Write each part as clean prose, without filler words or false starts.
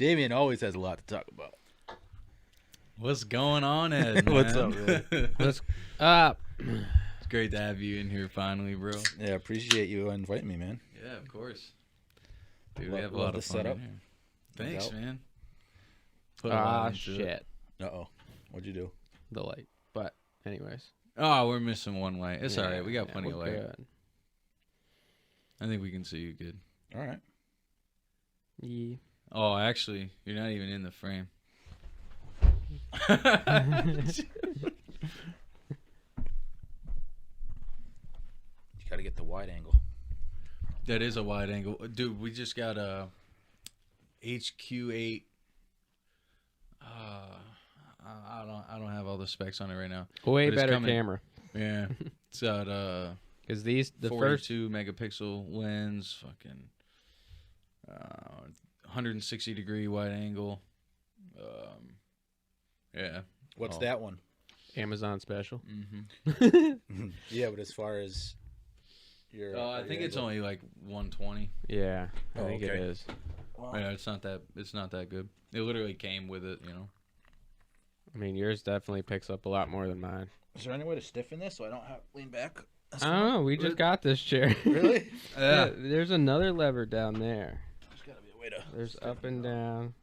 Damien always has a lot to talk about. What's going on, Ed? What's up, man? What's up? It's great to have you in here finally, bro. Yeah, appreciate you inviting me, man. Yeah, of course. Dude, Love- we have a love lot the of fun setup. in here. Thanks, doubt. man. Put a lot into it. Shit. Uh-oh. What'd you do? The light. But, anyways. Oh, we're missing one light. It's all right. We got Yeah, plenty of we're light. good. I think we can see you good. All right. Yeah. Oh, actually, you're not even in the frame. You gotta get the wide angle. That is a wide angle. Dude, we just got a HQ8. I don't have all the specs on it right now. Way But it's better coming. camera. Yeah. It's got Because the first 42 megapixel lens, fucking 160 degree wide angle. Yeah. What's Oh. that one? Amazon special. Mm-hmm. Yeah, but as far as your... I think it's only like 120. Yeah, I Oh, think it okay. is. Wow. Yeah, it's not that good. It literally came with it, you know. I mean, yours definitely picks up a lot more than mine. Is there any way to stiffen this so I don't have lean back? I don't know. We just got this chair. Really? Yeah. There's another lever down there. There's gotta be a way to... There's up and down.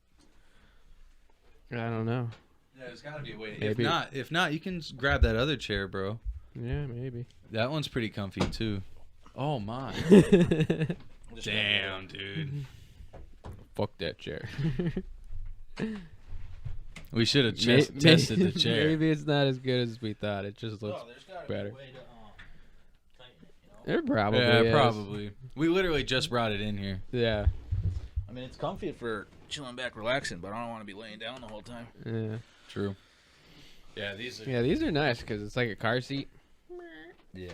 I don't know. Yeah, there's got to be a way. Maybe. If not, you can grab that other chair, bro. Yeah, maybe. That one's pretty comfy too. Oh my. Just Damn, dude. Fuck that chair. We should have tested the chair. Maybe it's not as good as we thought. It just looks there's gotta better. be a way to tighten it, you know? There probably Yeah, is. probably. We literally just brought it in here. Yeah. I mean, it's comfy for chilling back, relaxing, but I don't want to be laying down the whole time. Yeah. True. Yeah, these are. Yeah, these are nice because it's like a car seat. Yeah.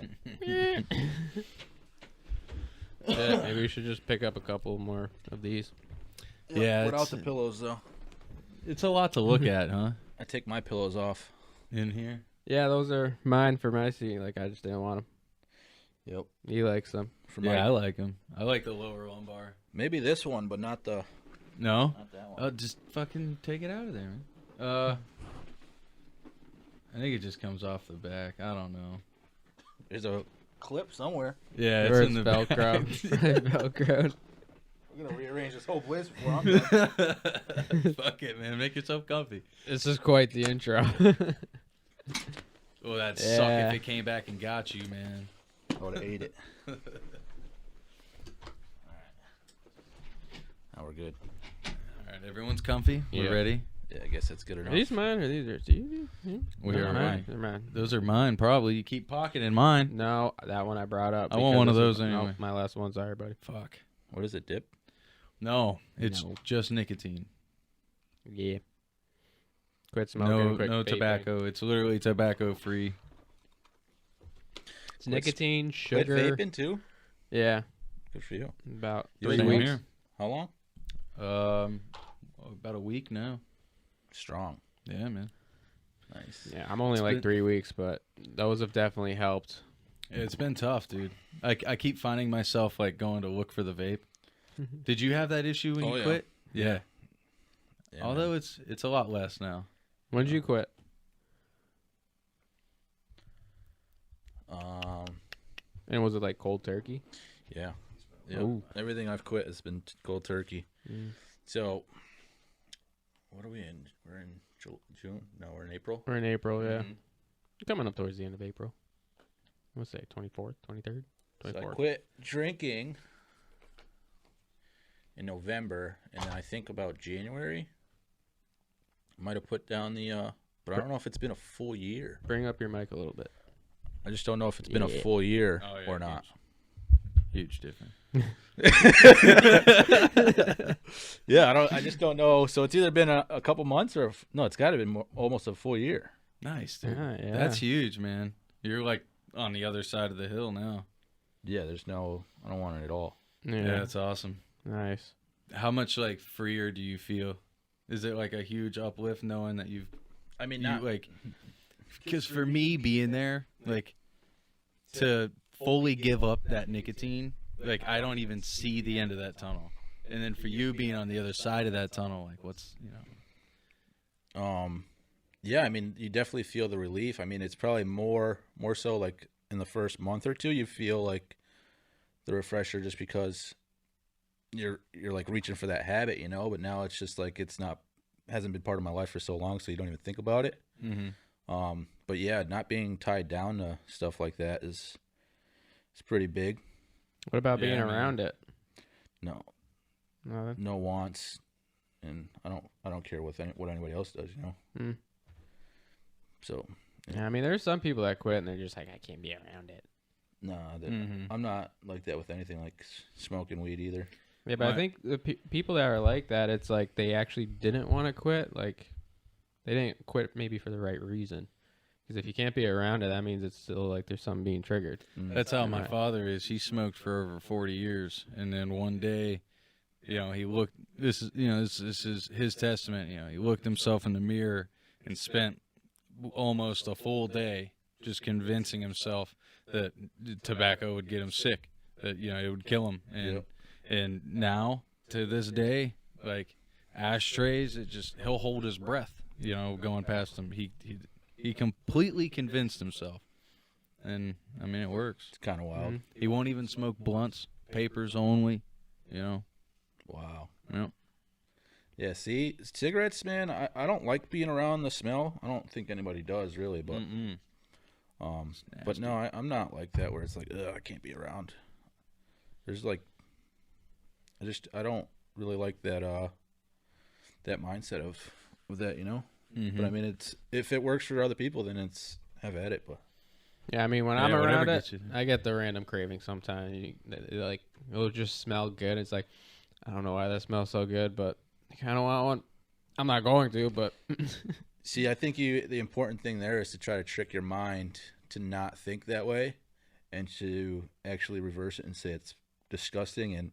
Yeah, maybe we should just pick up a couple more of these. Yeah, Without it's- the pillows, though. It's a lot to look at, huh? I take my pillows off. In here. Yeah, those are mine for my seat. Like, I just didn't want them. Yep. He likes them. For Yeah, I my, like them. I like the lower lumbar. maybe this one, but not the... No. Not that one. Oh, just fucking take it out of there, man. I think it just comes off the back. I don't know. There's a clip somewhere. Yeah, Or it's in the Velcro. Velcro. We're going to rearrange this whole place before I'm done. Fuck it, man. Make yourself comfy. This is quite the intro. Well, that'd Yeah. suck if it came back and got you, man. I would have ate it. All right. Now we're good. All right, everyone's comfy. Yeah. We're ready. Yeah, I guess that's good Are enough. these mine or these are you? We They're are mine. mine. They're mine. Those are mine, probably. You keep pocketing mine. No, that one I brought up. I want because one of this those is- anyway. Nope, my last one's sorry, buddy. Fuck. What is it, dip? No, it's No. just nicotine. Yeah. Quit smoking. No, quit no vaping. tobacco. It's literally tobacco free. It's nicotine, Quit sugar. vaping, too? Yeah, Good for you. about You 3 same weeks. here. How long? About a week now. Strong. Yeah, man. Nice. Yeah, I'm only It's like been- 3 weeks, but those have definitely helped. It's been tough, dude. I keep finding myself like going to look for the vape. Did you have that issue when Oh, you yeah. quit? Yeah. Yeah, Although man. it's a lot less now. When did you quit? And was it like cold turkey? Yeah. Yep. Ooh. Everything I've quit has been cold turkey. Mm. So, what are we in? We're in June? No, we're in April. We're in April, yeah. Mhm. Coming up towards the end of April. Let's say 24th, 23rd, So I 24th. quit drinking in November, and then I think about January. I might have put down the, but I don't know if it's been a full year. Bring up your mic a little bit. I just don't know if it's been a Yeah. full year Oh, yeah, or not. Huge difference. Yeah, I just don't know. So it's either been a couple months or no, it's got to be almost a full year. Nice, dude. Yeah. That's huge, man. You're like on the other side of the hill now. Yeah, I don't want it at all. Yeah. Yeah, that's awesome. Nice. How much like freer do you feel? Is it like a huge uplift knowing that you've I mean, you, not like because for me being there, like to fully give up that nicotine, like I don't even see the end of that tunnel. And then for you being on the other side of that tunnel, like what's, Yeah, I mean, you definitely feel the relief. I mean, it's probably more so like in the first month or two, you feel like the refresher just because you're like reaching for that habit, you know. But now it's just like hasn't been part of my life for so long, so you don't even think about it. Mm-hmm. But yeah, not being tied down to stuff like that is pretty big. What about being Yeah, man. around it? No, Nothing? no wants, and I don't care what anybody else does, you know. Mm. So Yeah, I mean, there's some people that quit and they're just like, I can't be around it. nah, Mm-hmm. I'm not like that with anything like smoking weed either. Yeah, but I Right. think the people that are like that, it's like they actually didn't want to quit. Like, they didn't quit maybe for the right reason. Because if you can't be around it, that means it's still like there's something being triggered. That's how my Right. father is. He smoked for over 40 years, and then one day, he looked. This is his testament. He looked himself in the mirror and spent almost a full day just convincing himself that tobacco would get him sick, that it would kill him, and now to this day, like ashtrays, he'll hold his breath, going past him. He completely convinced himself, and I mean it works. It's kind of wild. Mhm. He won't even smoke blunts, papers only. Wow. Yep. Yeah, see, cigarettes, man, I don't like being around the smell. I don't think anybody does really, but Mm-mm. but no, I'm not like that where it's like, ugh, I can't be around. There's like, I don't really like that that mindset of that, you know. Mm-hmm. But I mean, if it works for other people, then have at it. But Yeah, I mean, when Yeah, I'm whatever around gets it, you. I get the random craving sometimes. Like, it'll just smell good. It's like, I don't know why that smells so good, but I kind of want one. I'm not going to, but see, I think the important thing there is to try to trick your mind to not think that way, and to actually reverse it and say it's disgusting, and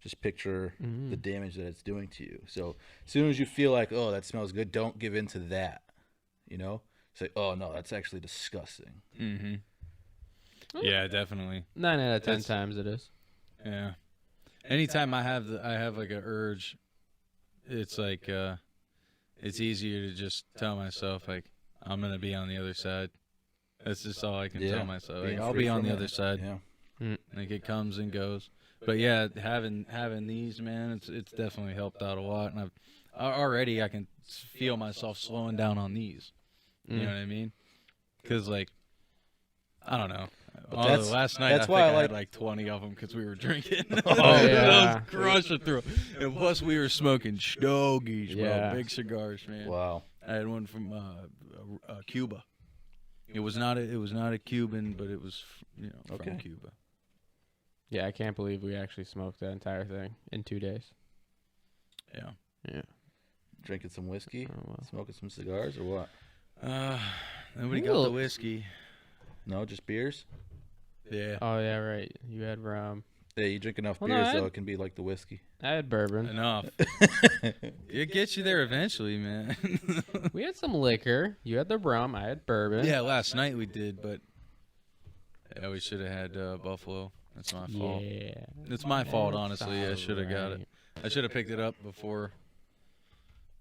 just picture the damage that it's doing to you. So as soon as you feel like, oh, that smells good, don't give in to that. Say, oh no, that's actually disgusting. Mm-hmm. Yeah, definitely. 9 out of 10 That's- times it is. Yeah. Anytime I have like an urge, it's like it's easier to just tell myself like I'm gonna be on the other side. That's just all I can tell myself. Like, Being I'll free be on from the it. other side. Yeah. Like it comes and goes. But yeah, having these, man, it's definitely helped out a lot. And I can feel myself slowing down on these. You know what I mean? Because like, I don't know. that's- Last night that's I why think I I had like- like 20 of them because we were drinking. Oh, I yeah. was crushing through 'em. And plus we were smoking stogies, Yeah. bro, big cigars, man. Wow. I had one from Cuba. It was not a Cuban, but it was from Okay. Cuba. Yeah, I can't believe we actually smoked that entire thing in 2 days. Yeah. Yeah. Drinking some whiskey, Oh, well. smoking some cigars, or what? Nobody got Ooh. the whiskey. No, just beers. Yeah. Oh, yeah, right. You had rum. Yeah, you drink enough Well, no, beers, I- though, it can be like the whiskey. I had bourbon. Enough. It gets you there eventually, man. We had some liquor. You had the rum. I had bourbon. Yeah, last night we did, but yeah, we should have had Buffalo. That's my fault. Yeah. It's my fault, That's honestly. I should have got it. alright. I should have picked it up before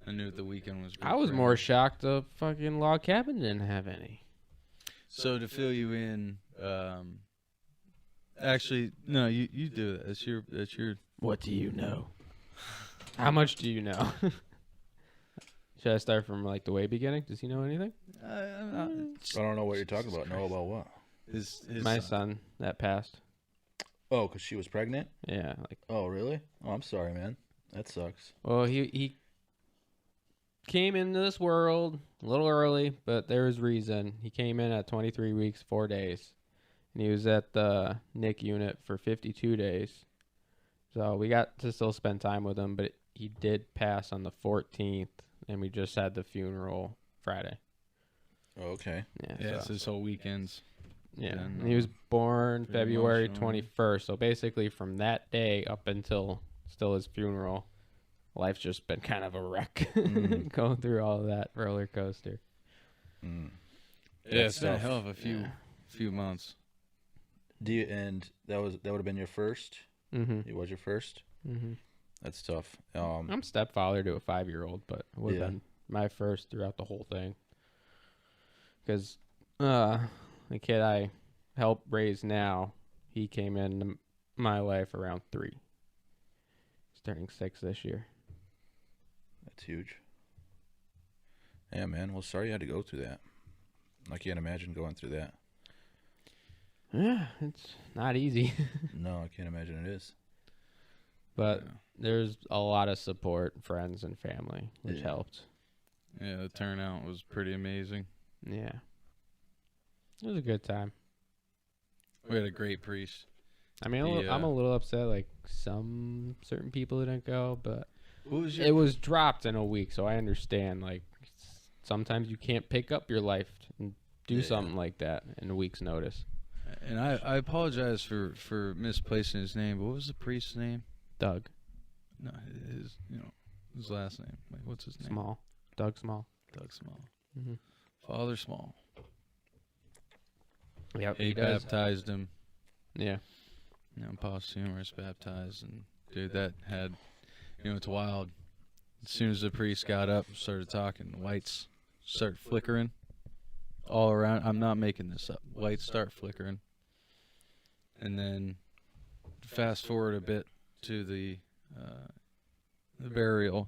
I knew the weekend was. I was more shocked the fucking log cabin didn't have any. So to fill you in, actually, no, you do that. That's your. What do you know? How much do you know? Should I start from like the way beginning? Does he know anything? I don't know what you're talking about. Know about what? His My son that passed. Oh, because she was pregnant? Yeah, like Oh, really? Oh, I'm sorry, man. That sucks. well, he came into this world a little early, but there was reason. He came in at 23 weeks, 4 days, and he was at the NIC unit for 52 days. So we got to still spend time with him, but he did pass on the 14th, and we just had the funeral Friday. Oh, okay. Yeah, Yeah, so- it's this whole weekend's. yeah. been, And he was born pretty February emotional. 21st. So basically, from that day up until still his funeral, life's just been kind of a wreck. Mm. Going through all of that roller coaster. Mm. Yeah, it's been a tough. hell of a few Yeah. few months. And that would have been your first? Mm-hmm. It was your first? Mm-hmm. That's tough. I'm stepfather to a 5-year-old, but it would have Yeah. been my first throughout the whole thing. Because the kid I help raise now, he came into my life around 3. He's turning 6 this year. That's huge. Yeah, man. Well, sorry you had to go through that. I can't imagine going through that. Yeah, it's not easy. No, I can't imagine it is. But Yeah. there's a lot of support, friends and family, which Yeah. helped. Yeah, the turnout was pretty amazing. Yeah. It was a good time. We had a great priest. I mean, I'm a little upset, like some certain people didn't go, but What was it was dropped in a week, so I understand. Like, sometimes you can't pick up your life and do Yeah. something like that in a week's notice. And I apologize for misplacing his name, but what was the priest's name? Doug No, his last name. Like, what's his name? Small. Doug Small. Doug Small. Mm-hmm. Father Small. Yep, He does. baptized him. Yeah. Posthumous baptized, and dude, that had, it's wild. As soon as the priest got up and started talking, lights start flickering all around. I'm not making this up. Lights start flickering, and then fast forward a bit to the burial.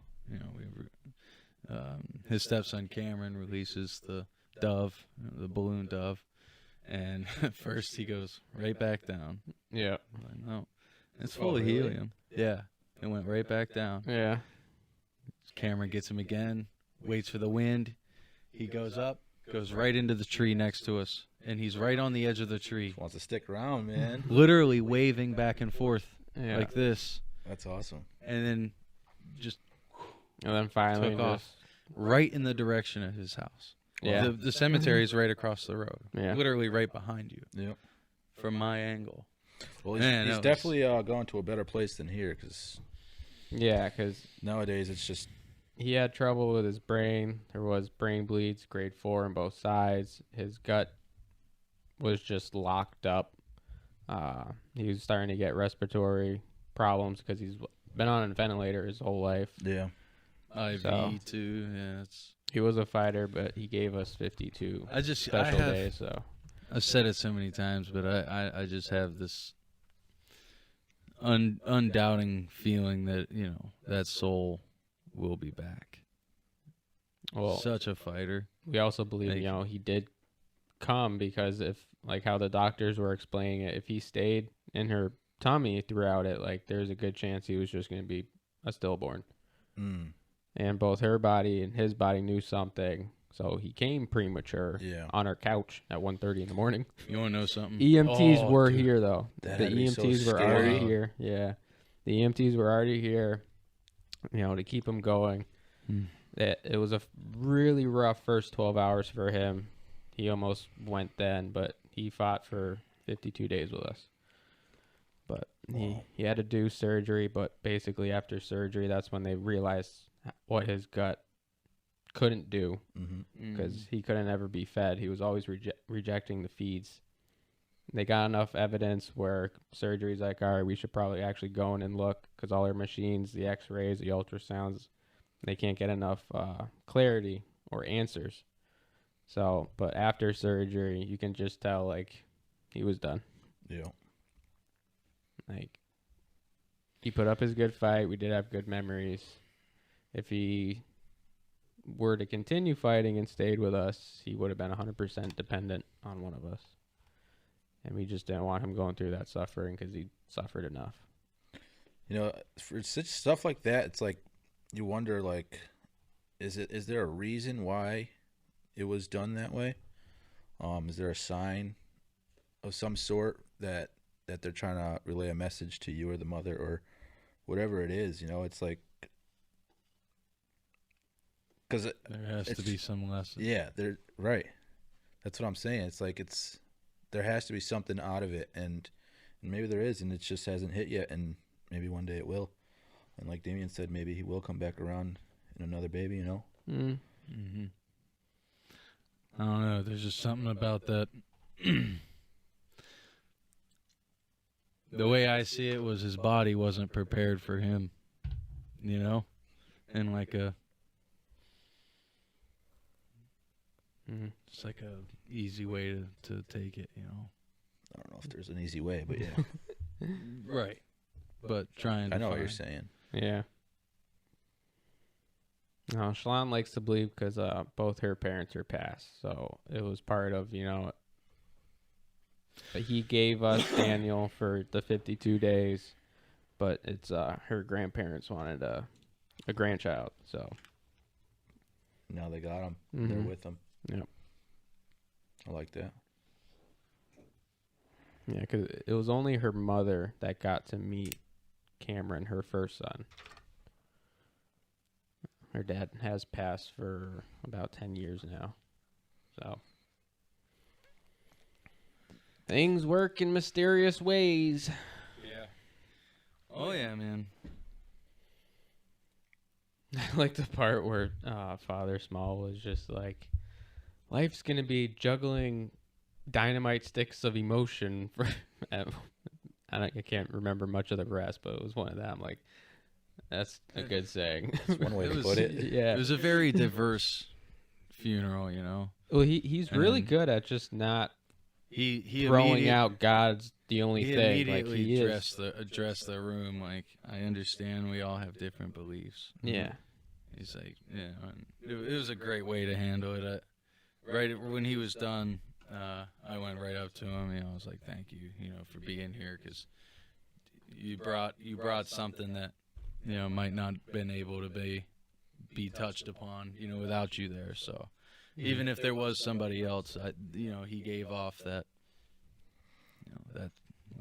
His stepson Cameron releases the dove, the balloon dove, and at first he goes right back down. Yeah. I'm like, no, it's full of helium. Yeah, it went right back down. Yeah. Cameron gets him again, waits for the wind. He goes up, goes right into the tree next to us, and he's right on the edge of the tree, Wants to stick around, man. literally waving back and forth Yeah. like this, That's awesome. and then just And then finally took off right in the direction of his house. Yeah. The cemetery is right across the road, Yeah. literally right behind you Yep. from my angle. Well, Man, he's that was- definitely going to a better place than here, because Yeah, because nowadays it's just he had trouble with his brain. There was brain bleeds, grade 4 on both sides. His gut was just locked up. He was starting to get respiratory problems because he's been on a ventilator his whole life. yeah. IV So- too. Yeah, it's. He was a fighter, but he gave us 52 I special have, days. So I've said it so many times, but I just have this undoubting feeling that that soul will be back. well, Such a fighter. we also believe Like- he did come because if like how the doctors were explaining it, if he stayed in her tummy throughout it, like there's a good chance he was just going to be a stillborn. Mm. And both her body and his body knew something, so he came premature Yeah. on her couch at 1:30 in the morning. You want to know something? EMTs Oh, were dude. here though. That The had to be so EMTs were already scary. here. Yeah, the EMTs were already here. To keep him going. Hmm. It was a really rough first 12 hours for him. He almost went then, but he fought for 52 days with us. But Wow. he had to do surgery, but basically after surgery, that's when they realized what his gut couldn't do Mm-hmm. because he couldn't ever be fed. He was always rejecting the feeds. They got enough evidence where surgery's like, all right, we should probably actually go in and look because all our machines, the x-rays, the ultrasounds, they can't get enough clarity or answers. So, but after surgery, you can just tell, like, he was done. Yeah. Like, he put up his good fight. We did have good memories. If he were to continue fighting and stayed with us, he would have been 100% dependent on one of us. And we just didn't want him going through that suffering because he suffered enough. For such stuff like that, it's like you wonder, like, is there a reason why it was done that way? Is there a sign of some sort that they're trying to relay a message to you or the mother or whatever it is? It's like, because There has to be some lesson. yeah, they're right. That's what I'm saying. It's like there has to be something out of it, and maybe there is, and it just hasn't hit yet, and maybe one day it will. And like Damien said, maybe he will come back around in another baby. Mm. Mm-hmm. I don't know. There's just something about that. The way I see it was his body wasn't prepared for him. you know, and like a just like a easy way to take it, you know. I don't know if there's an easy way, but yeah. Right. But trying to I know what you're find- saying. Yeah. No, Shalon likes to believe because both her parents are passed, so it was part of, you know. But he gave us Daniel for the 52 days, but it's her grandparents wanted a grandchild, so. Now they got him. They're Mhm. with him. Yep. I like that. Yeah, because it was only her mother that got to meet Cameron, her first son. Her dad has passed for about 10 years now. So things work in mysterious ways. Yeah. Oh yeah, man. I like the part where Father Small was just like, life's going to be juggling dynamite sticks of emotion. For I can't remember much of the rest, but it was one of them. Like, that's a good saying. That's one way It to was- put it. Yeah. It was a very diverse funeral, you know. Well, he's really And good at just not He throwing immediate- out God's the only He thing. Like immediately he is. addressed the room like, I understand we all have different beliefs. Yeah. He's like, yeah, and it was a great way to handle it. Right when he was done, I went right up to him. You know, I was like, thank you, you know, for being here, because you brought something that, you know, might not been able to be touched upon, you know, without you there. So even if there was somebody else, you know, he gave off that, you know, that.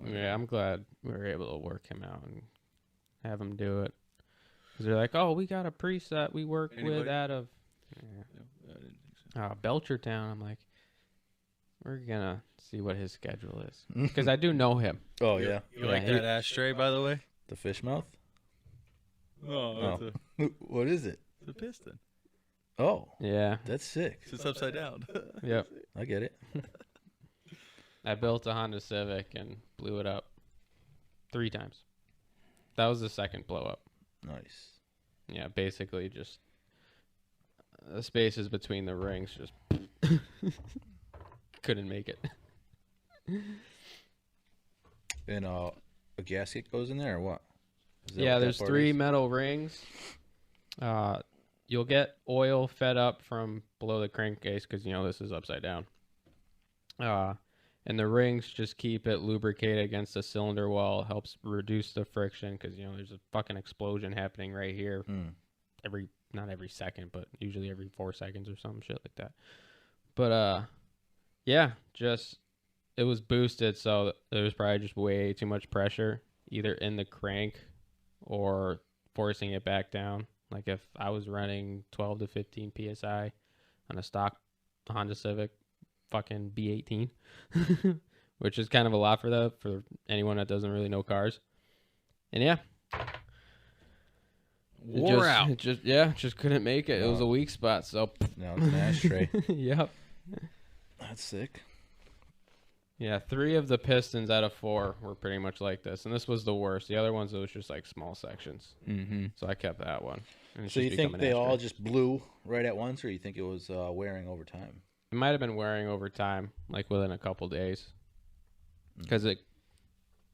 Yeah, I'm glad we were able to work him out and have him do it. Because they're like, oh, we got a priest that we work with Anybody? out of I didn't think so. Belchertown. I'm like, we're going to see what his schedule is. Because I do know him. Oh, yeah. You like Yeah, that ashtray, by the way? The fish mouth? Oh, Oh. What is it? it's a piston. Oh, Yeah. that's sick. It's upside down. Yep. I get it. I built a Honda Civic and blew it up 3 times. That was the second blow up. Nice. Yeah, basically just the spaces between the rings just couldn't make it. And a gasket goes in there or what? Is that Yeah, what that there's part 3 is? metal rings. You'll get oil fed up from below the crankcase because, you know, this is upside down. And the rings just keep it lubricated against the cylinder wall. Helps reduce the friction because, you know, there's a fucking explosion happening right here. Not every second, but usually every 4 seconds or some shit like that. But, yeah, just, it was boosted, so there was probably just way too much pressure, either in the crank or forcing it back down. Like if I was running 12 to 15 PSI on a stock Honda Civic, fucking B18, which is kind of a lot for anyone that doesn't really know cars. And yeah. Wore out. Just couldn't make it. It was a weak spot, so. Now it's an ashtray. Yep. That's sick. Yeah, 3 of the pistons out of 4 were pretty much like this, and this was the worst. The other ones, it was just like small sections. Mm-hmm. So I kept that one. And it's So just you become think an they all ashtray. just blew right at once, or you think it was wearing over time? It might have been wearing over time, like within a couple days, because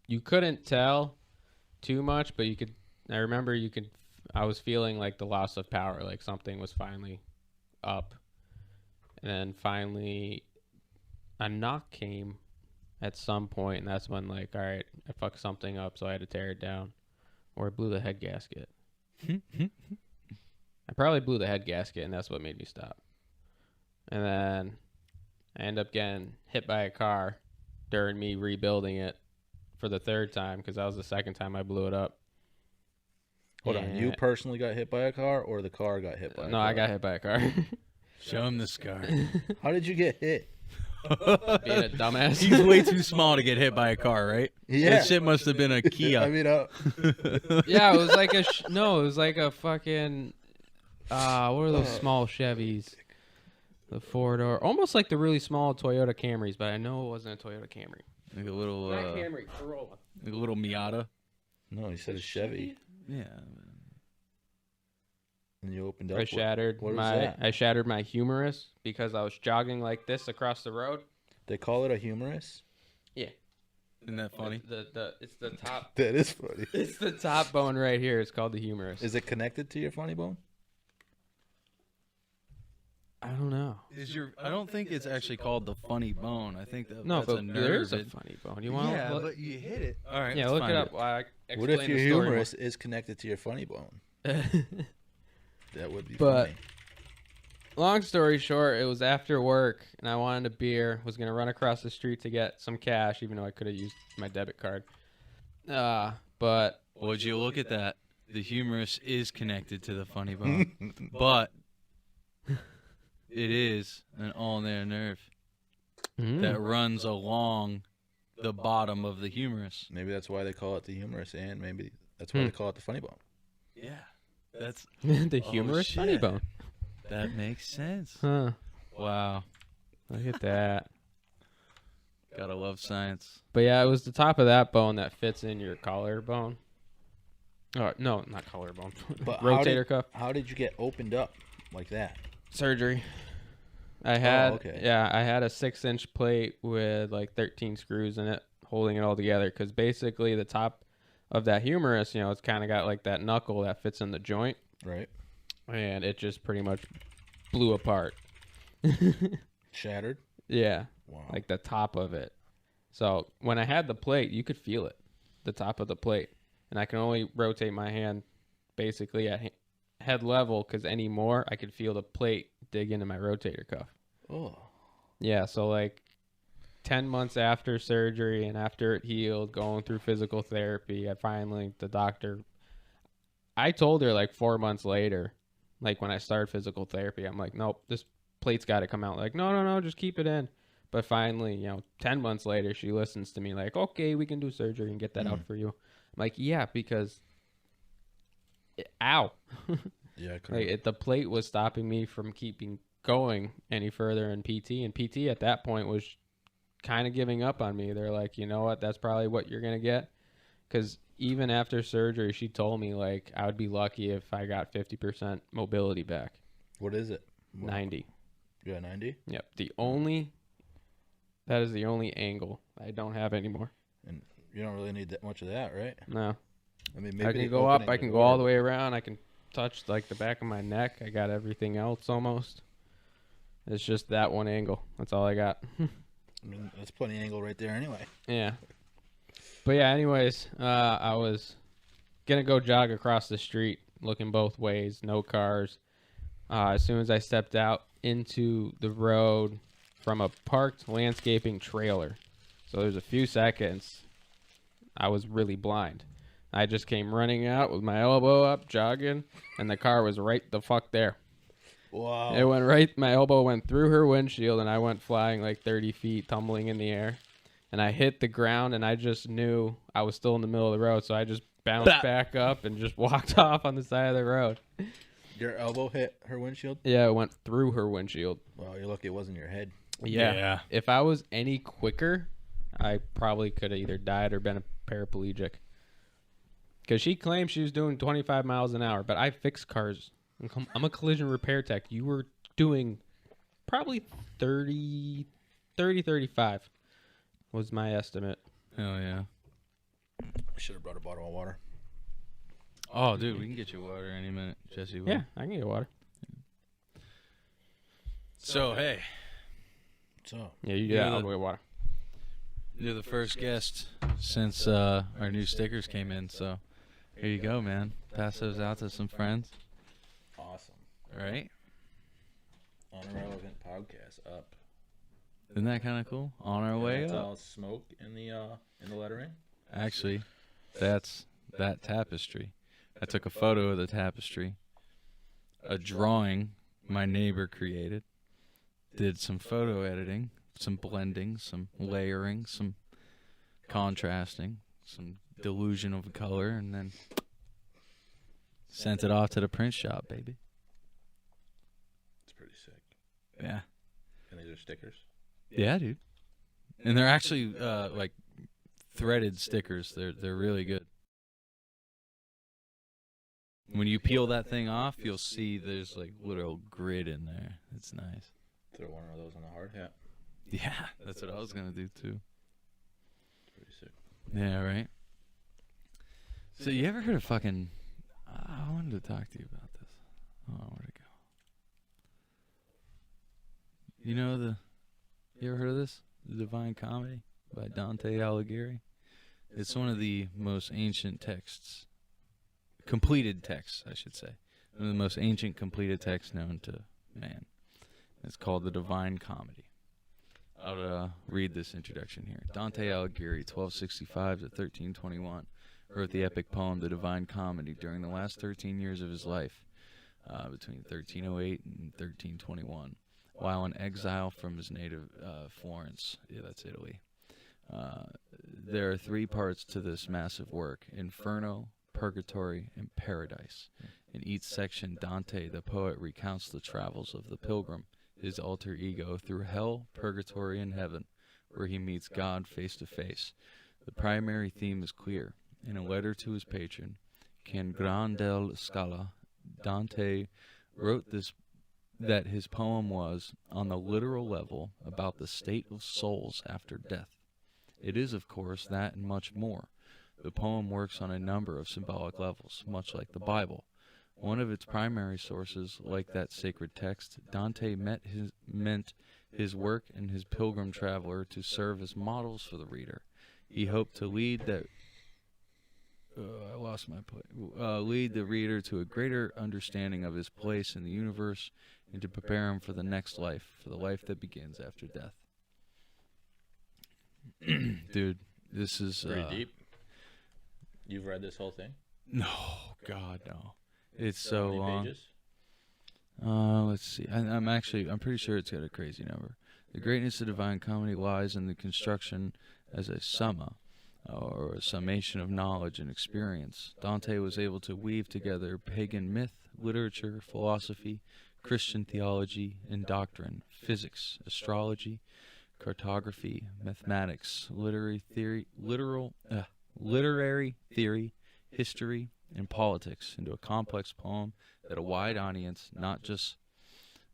you couldn't tell too much, but you could. I remember you could. I was feeling like the loss of power, like something was finally up, and then finally a knock came at some point, and that's when, like, all right, I fucked something up, so I had to tear it down, or I blew the head gasket. I probably blew the head gasket, and that's what made me stop. And then I end up getting hit by a car during me rebuilding it for the 3rd time, because that was the 2nd time I blew it up. Hold on, you personally got hit by a car, or the car got hit by a No, car? I got hit by a car. Show him the scar. How did you get hit? Being a dumbass. He's way too small to get hit by a car, right? Yeah. That shit must have been a Kia. I mean, Yeah, it was like a no, it was like a fucking what are those small Chevys? The 4-door, almost like the really small Toyota Camrys, but I know it wasn't a Toyota Camry. Like a little, Not Camry, Corolla. like a little Miata. no, he said a Chevy. Yeah. And you opened up. I shattered what was that? I shattered my humerus because I was jogging like this across the road. They call it a humerus? Yeah. Isn't that funny? It's the top. That is funny. It's the top bone right here. It's called the humerus. Is it connected to your funny bone? I don't know. I don't think it's actually called the funny bone. I think that's but a nerve. there is a funny bone. You want? Yeah, look? but you hit it. All right. Yeah, let's look find it up. While I What if explain your the story humerus is connected to your funny bone? more. That would be But- funny. Long story short, it was after work, and I wanted a beer. Was gonna run across the street to get some cash, even though I could have used my debit card. But Would you look at that? The humerus is connected to the funny bone, but it is an ulnar nerve that runs along the bottom of the humerus. Maybe that's why they call it the humerus, and maybe that's why they call it the funny bone. Yeah, that's the humerus funny shit. bone. that makes sense. Huh. Wow, Look at that. gotta love science. But yeah, it was the top of that bone that fits in your collarbone. Oh, no, not collarbone. But Rotator cuff. How did you get opened up like that? Surgery. I had okay. I had a 6-inch plate with like 13 screws in it, holding it all together. Because basically the top of that humerus, it's kind of got like that knuckle that fits in the joint, Right. and it just pretty much blew apart. Shattered. Yeah, Wow. like the top of it. So when I had the plate, you could feel it, the top of the plate, and I can only rotate my hand basically at head level because anymore I could feel the plate dig into my rotator cuff. Oh. Yeah, so like 10 months after surgery and after it healed, going through physical therapy, the doctor, I told her like 4 months later, like when I started physical therapy, I'm like, nope, this plate's got to come out. Like, no, just keep it in. But finally, 10 months later, she listens to me like, okay, we can do surgery and get that out for you. I'm like, yeah, because, ow. Yeah. The plate was stopping me from keeping going any further in PT. And PT at that point was kind of giving up on me. They're like, you know what? That's probably what you're going to get. Because even after surgery, she told me, like, I would be lucky if I got 50% mobility back. What is it? 90. You got 90? Yep. That is the only angle I don't have anymore. And you don't really need that much of that, right? No. I mean, maybe I can the go up. opening I of can the go all door, the way around. I can touch, like, the back of my neck. I got everything else almost. It's just that one angle. That's all I got. I mean, that's plenty of angle right there anyway. Yeah. But yeah, anyways, I was going to go jog across the street looking both ways, no cars. As soon as I stepped out into the road from a parked landscaping trailer. So there's a few seconds I was really blind. I just came running out with my elbow up, jogging, and the car was right the fuck there. Wow. It went right, my elbow went through her windshield, and I went flying like 30 feet, tumbling in the air. And I hit the ground, and I just knew I was still in the middle of the road, so I just bounced back up and just walked off on the side of the road. Your elbow hit her windshield? Yeah, it went through her windshield. Well, you're lucky it wasn't your head. Yeah. If I was any quicker, I probably could have either died or been a paraplegic. Because she claimed she was doing 25 miles an hour, but I fix cars. I'm a collision repair tech. You were doing probably 30, 35 was my estimate. Hell yeah. I should have brought a bottle of water. Oh, dude, we can get you water any minute, Jesse. Yeah, I can get water. So, hey, So, Yeah, you get Yeah, that. I'll go get water. you're the first guest since our new stickers came in. So, here you go, man. Pass those out to some friends. awesome. All right. Unrelevant podcast up. Isn't that kind of cool? On our way It's up. all smoke in the lettering. Actually, that's that tapestry. I took a photo of the tapestry. A drawing my neighbor created. Did some photo editing, some blending, some layering, some contrasting, some delusion of color, and then sent it off to the print shop, baby. It's pretty sick. Yeah. And these are stickers. Yeah, dude. And they're actually like threaded stickers. They're really good. When you peel that thing off, you'll see there's like literal grit in there. It's nice. Throw one of those on the hard hat. Yeah, that's what I was gonna do too. Pretty sick. Yeah, right. So you ever heard of fucking? I wanted to talk to you about this. Oh, where'd it go? You know you ever heard of this? The Divine Comedy by Dante Alighieri. It's one of the most ancient texts, completed texts, I should say. One of the most ancient completed texts known to man. It's called the Divine Comedy. I'll read this introduction here. Dante Alighieri, 1265 to 1321, wrote the epic poem The Divine Comedy during the last 13 years of his life, between 1308 and 1321, while in exile from his native Florence. Yeah, that's Italy. There are three parts to this massive work: Inferno, Purgatory, and Paradise. In each section, Dante, the poet, recounts the travels of the pilgrim, his alter ego, through hell, purgatory, and heaven, where he meets God face to face. The primary theme is clear. In a letter to his patron, Can Grandel Scala, Dante wrote that his poem was, on the literal level, about the state of souls after death. It is, of course, that and much more. The poem works on a number of symbolic levels, much like the Bible. One of its primary sources, like that sacred text, Dante meant his work and his pilgrim traveler to serve as models for the reader. He hoped to lead lead the reader to a greater understanding of his place in the universe and to prepare him for the next life, for the life that begins after death. Dude, this is pretty deep. You've read this whole thing? No, God, no. It's so many long. pages? Let's see. I'm pretty sure it's got a crazy number. The greatness of Divine Comedy lies in the construction as a summa, or a summation of knowledge and experience. Dante was able to weave together pagan myth, literature, philosophy, Christian theology, and doctrine, physics, astrology, cartography, mathematics, literary theory, history, and politics into a complex poem that a wide audience, not just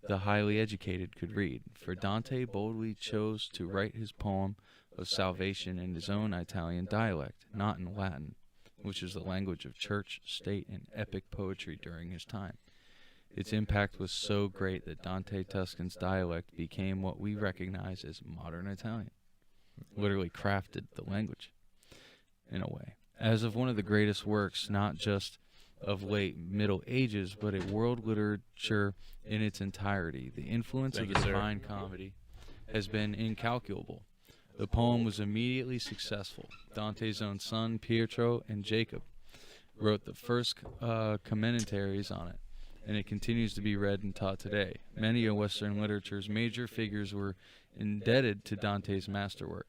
the highly educated, could read. For Dante boldly chose to write his poem of salvation in his own Italian dialect, not in Latin, which is the language of church, state, and epic poetry during his time. Its impact was so great that Dante Tuscan's dialect became what we recognize as modern Italian. Literally crafted the language, in a way, as of one of the greatest works, not just of late Middle Ages, but a world literature in its entirety. The influence of the Divine Comedy has been incalculable. The poem was immediately successful. Dante's own son, Pietro and Jacob, wrote the first commentaries on it, and it continues to be read and taught today. Many of Western literature's major figures were indebted to Dante's masterwork.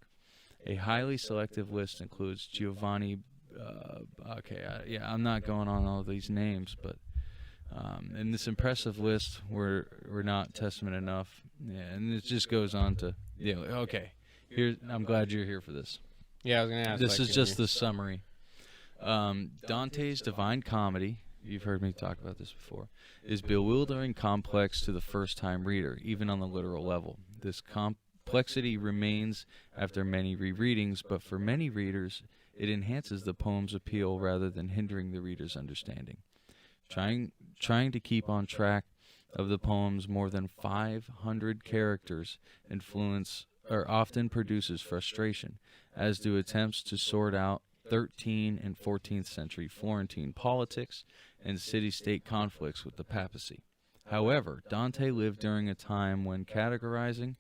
A highly selective list includes Giovanni. I'm not going on all these names, but in this impressive list, we're not testament enough. Yeah, and it just goes on to, I'm glad you're here for this. Yeah, I was going to ask. This is just the summary. Dante's Divine Comedy, you've heard me talk about this before, is bewildering complex to the first-time reader, even on the literal level. This complexity remains after many rereadings, but for many readers, it enhances the poem's appeal rather than hindering the reader's understanding. Trying to keep on track of the poem's more than 500 characters often produces frustration, as do attempts to sort out 13th and 14th century Florentine politics and city-state conflicts with the papacy. However, Dante lived during a time when categorizing,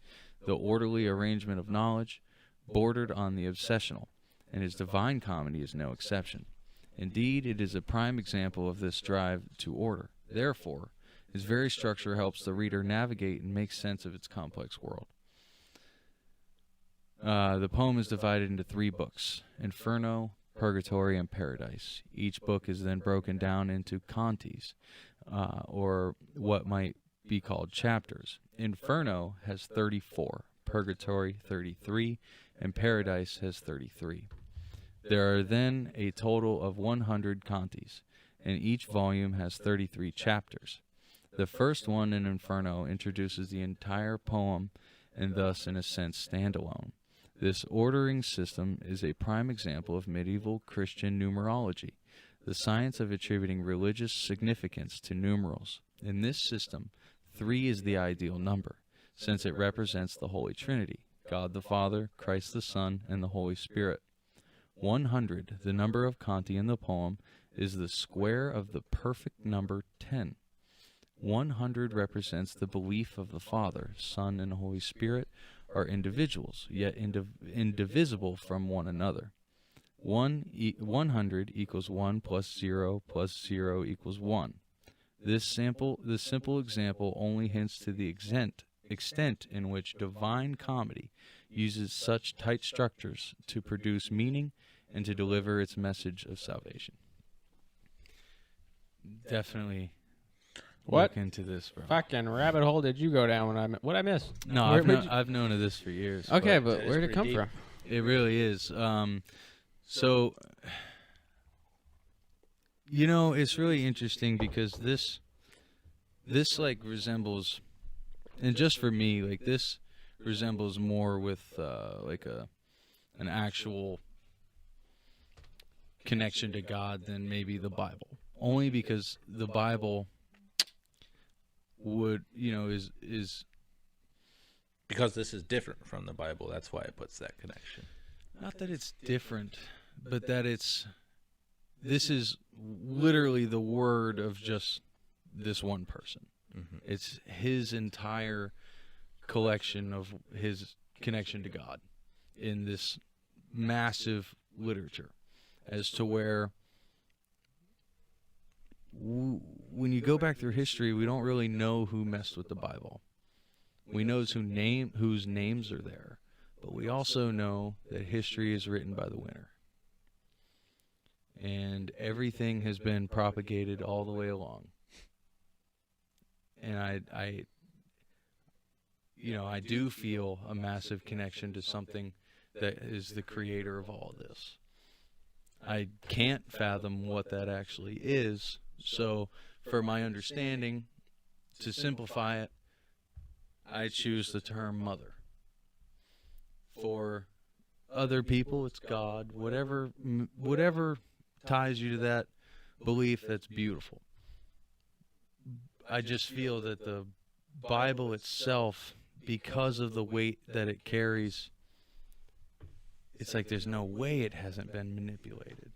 the orderly arrangement of knowledge, bordered on the obsessional, and his Divine Comedy is no exception. Indeed, it is a prime example of this drive to order. Therefore, his very structure helps the reader navigate and make sense of its complex world. The poem is divided into 3 books: Inferno, Purgatory, and Paradise. Each book is then broken down into cantis, or what might be called chapters. Inferno has 34, Purgatory 33, and Paradise has 33. There are then a total of 100 cantis, and each volume has 33 chapters. The first one, in Inferno, introduces the entire poem and thus, in a sense, standalone. This ordering system is a prime example of medieval Christian numerology, the science of attributing religious significance to numerals. In this system, 3 is the ideal number, since it represents the Holy Trinity, God the Father, Christ the Son, and the Holy Spirit. 100, the number of Conti in the poem, is the square of the perfect number 10. 100 represents the belief of the Father, Son, and Holy Spirit are individuals, yet indivisible from one another. 100 equals 1 plus 0 equals 1. This simple example only hints to the extent in which Divine Comedy uses such tight structures to produce meaning and to deliver its message of salvation. Definitely look into this, bro. Fucking rabbit hole did you go down? What I missed? No, I've known of this for years. Okay, but where did it come from? It really is. So, it's really interesting because this like resembles, and just for me, like this resembles more with like an actual connection to God than maybe the Bible. Only because the Bible would, is because this is different from the Bible. That's why it puts that connection. Not that it's different, but that this is literally the word of just this one person. Mm-hmm. It's his entire collection of his connection to God in this massive literature, as to where when you go back through history, we don't really know who messed with the Bible. We know whose names are there, but we also know that history is written by the winner. And everything has been propagated all the way along. And I do feel a massive connection to something that is the creator of all this. I can't fathom what that actually is. So, for my understanding, to simplify it, I choose the term mother. For other people, it's God. Whatever ties you to that belief, that's beautiful. I just feel that the Bible itself, because of the weight that it carries, it's like there's no way it hasn't been manipulated.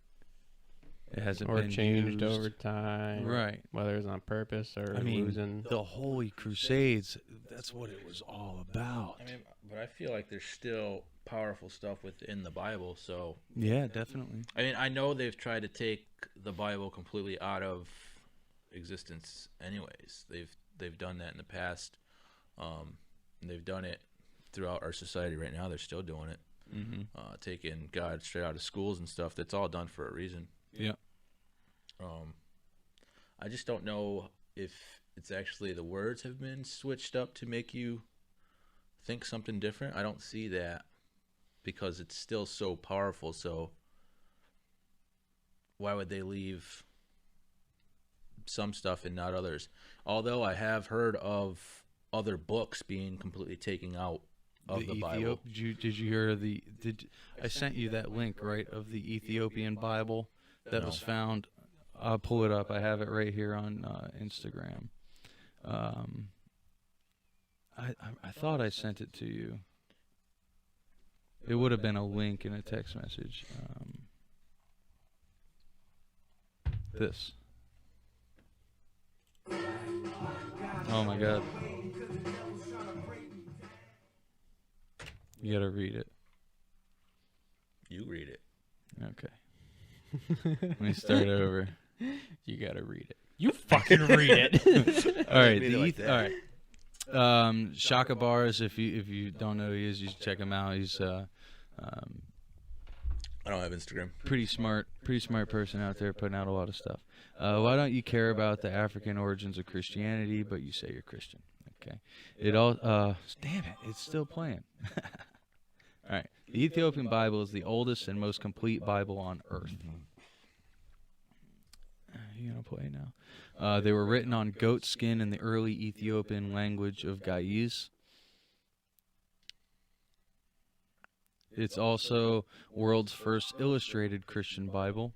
It hasn't been changed used over time, right? Whether it's on purpose or losing. The Holy Crusades, that's what it was all about. But I feel like there's still powerful stuff within the Bible. So yeah, definitely. I know they've tried to take the Bible completely out of existence. Anyways, they've done that in the past. They've done it throughout our society right now. They're still doing it. Mm-hmm. Taking God straight out of schools and stuff. That's all done for a reason. Yeah. I just don't know if it's actually the words have been switched up to make you think something different. I don't see that because it's still so powerful. So why would they leave some stuff and not others? Although I have heard of other books being completely taken out of the Bible. Did you hear I sent you that link, right, of the Ethiopian Bible that was found? I'll pull it up. I have it right here on Instagram. I thought I sent it to you. It would have been a link in a text message. This. Oh my God. You gotta read it. You read it. Okay. Let me start over. You gotta read it. You fucking read it. All right. All right. Shaka Bars. If you don't know who he is, you should check him out. He's I don't have Instagram. Pretty smart person out there putting out a lot of stuff. Why don't you care about the African origins of Christianity, but you say you're Christian? Okay. It all. Damn it! It's still playing. All right. The Ethiopian Bible is the oldest and most complete Bible on earth. you gonna play now? They were written on goat skin in the early Ethiopian language of Caisse. It's also world's first illustrated Christian Bible.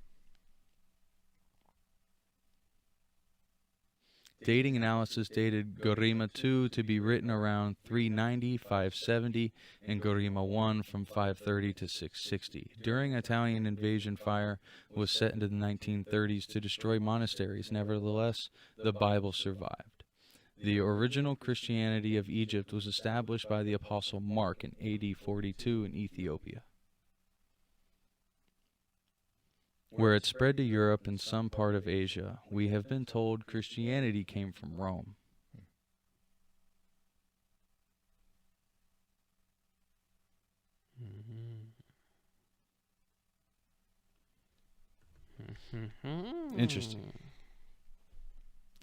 Dating analysis dated Gorima II to be written around 390, 570, and Gorima I from 530 to 660. During Italian invasion, fire was set into the 1930s to destroy monasteries. Nevertheless, the Bible survived. The original Christianity of Egypt was established by the Apostle Mark in AD 42 in Ethiopia, where it spread to Europe and some part of Asia. We have been told Christianity came from Rome. Interesting.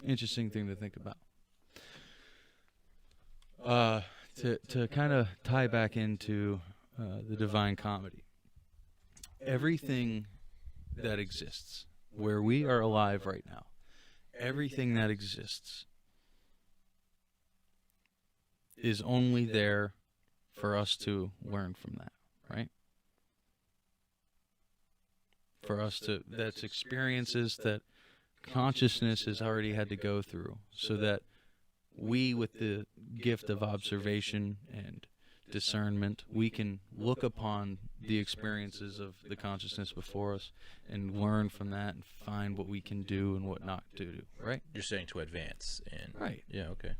Interesting thing to think about. To kind of tie back into the Divine Comedy. Everything that exists, where we are alive right now, everything that exists is only there for us to learn from that, right? For us to, that's experiences that consciousness has already had to go through, so that we, with the gift of observation and discernment, we can look upon the experiences of the consciousness before us and learn from that and find what we can do and what not to do, right? You're saying to advance. And right. Yeah, okay.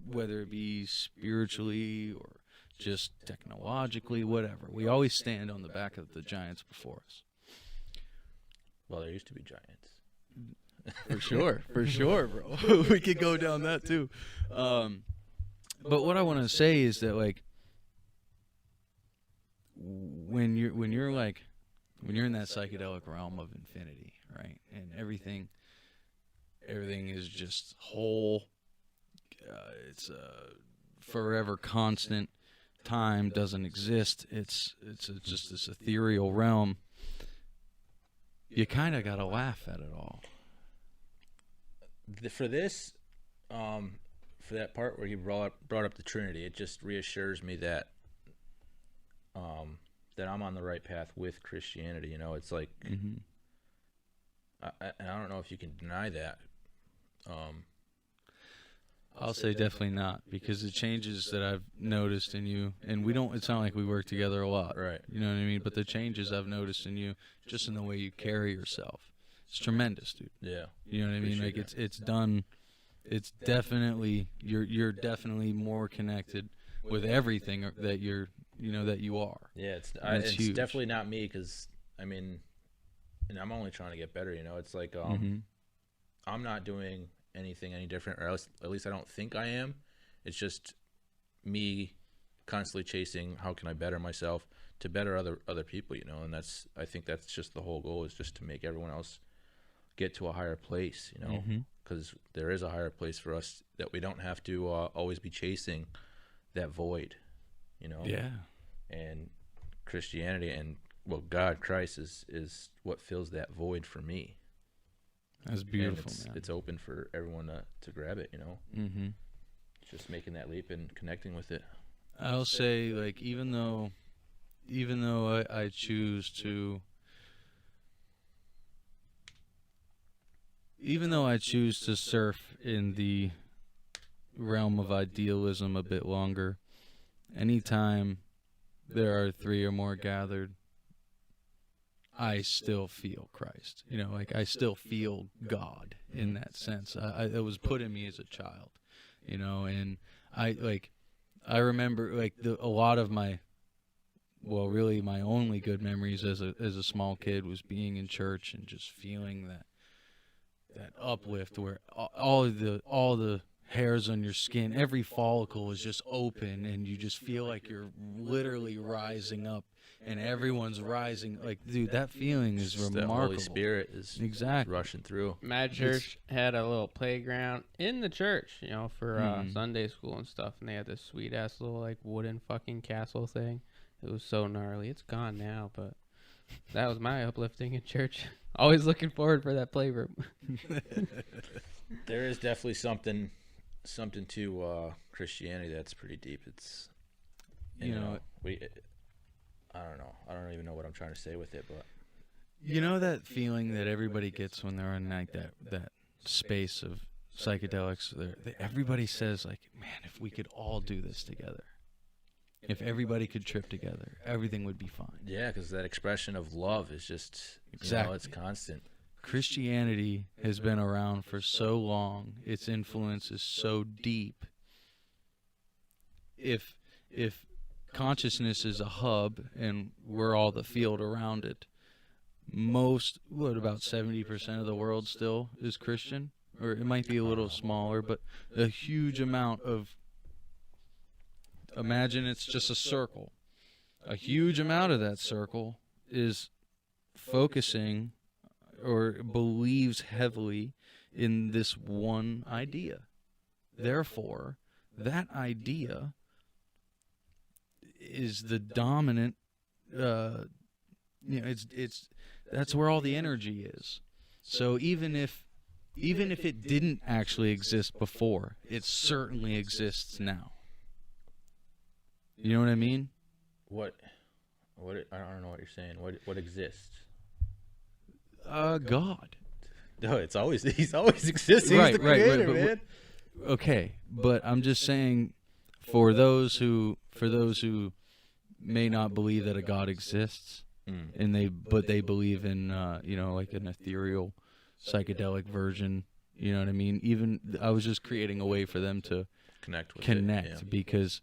Whether it be spiritually or just technologically, whatever. We always stand on the back of the giants before us. Well, there used to be giants. For sure, bro. We could go down that too. But what I want to say is that, like, when you're in that psychedelic realm of infinity, right, and everything is just whole. It's a forever constant. Time doesn't exist. It's just this ethereal realm. You kind of gotta laugh at it all. For this, for that part where you brought up the Trinity, it just reassures me that that I'm on the right path with Christianity. You know, it's like, and I don't know if you can deny that. I'll say definitely not, because the changes that I've noticed in you, and we don't, it's not like we work together a lot, right? You know what I mean? But the changes I've noticed in you, just in the way you carry yourself, it's tremendous, dude. Yeah. You know what I mean? Like, that. it's done. It's definitely, you're definitely more connected with everything that that you are. Yeah, it's huge. definitely not me, because I mean, and I'm only trying to get better. You know, it's like I'm not doing anything any different, or else, at least I don't think I am. It's just me constantly chasing how can I better myself to better other people, you know. And I think that's just the whole goal, is just to make everyone else get to a higher place, you know, because there is a higher place for us, that we don't have to always be chasing that void, you know. Yeah. And Christianity and, well, God, Christ is what fills that void for me. That's beautiful, man. Man. It's open for everyone to grab it, you know. Just making that leap and connecting with it. I'll say, like, even though I choose to, surf in the realm of idealism a bit longer, anytime there are three or more gathered, I still feel Christ. You know, like, I still feel God in that sense. It was put in me as a child, you know, and I remember, like, a lot of my, well, really my only good memories as a small kid was being in church and just feeling that uplift where all the hairs on your skin, every follicle is just open, and you just feel like you're literally rising up, and everyone's rising. Like, dude, that feeling is remarkable. The Holy Spirit is exactly rushing through. My church had a little playground in the church, you know, for Sunday school and stuff, and they had this sweet ass little, like, wooden fucking castle thing. It was so gnarly. It's gone now, but That was my uplifting in church. Always looking forward for that playgroup. There is definitely something to Christianity that's pretty deep. It's I don't know. I don't even know what I'm trying to say with it, but You know that feeling that everybody gets when they're in like that space of psychedelics? Everybody says like, man, if we could all do this together, if everybody could trip together, everything would be fine. yeah, because that expression of love is just Exactly. it's constant. Christianity has been around for so long. Its influence is so deep. If consciousness is a hub and we're all the field around it, about 70% of the world still is Christian, or it might be a little smaller, but a huge amount of, imagine it's just a circle. A huge amount of that circle is focusing or believes heavily in this one idea. Therefore, that idea is the dominant, it's that's where all the energy is. So even if it didn't actually exist before, it certainly exists now. You know what I mean? What I don't know what you're saying. What exists? God. No, he's always existing. Right, He's the right, creator, but man. Okay, but I'm just saying, for those who may not believe that a God exists, and they believe in like an ethereal, psychedelic version. You know what I mean? Even I was just creating a way for them to Connect with connect, it, yeah. because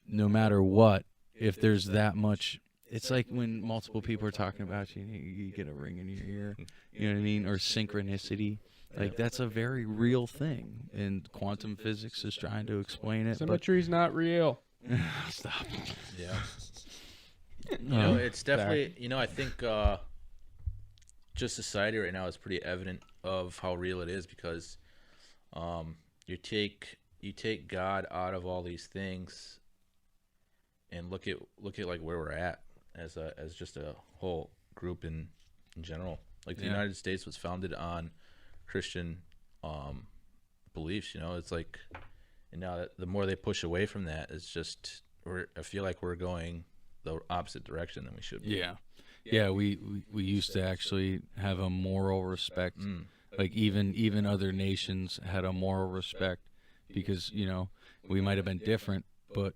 no matter what, if there's that much, it's like when multiple people are talking about you, you get a ring in your ear. You know what I mean? Or synchronicity. Like, that's a very real thing, and quantum physics is trying to explain it. Symmetry's not real. Stop. Yeah. It's definitely, I think just society right now is pretty evident of how real it is, because you take God out of all these things and look at like where we're at as just a whole group in general. Like the United States was founded on Christian beliefs, it's like, and now that the more they push away from that, it's just I feel like we're going the opposite direction than we should be. Yeah, we used to actually have a moral respect. Like even other nations had a moral respect, because we might have been different, but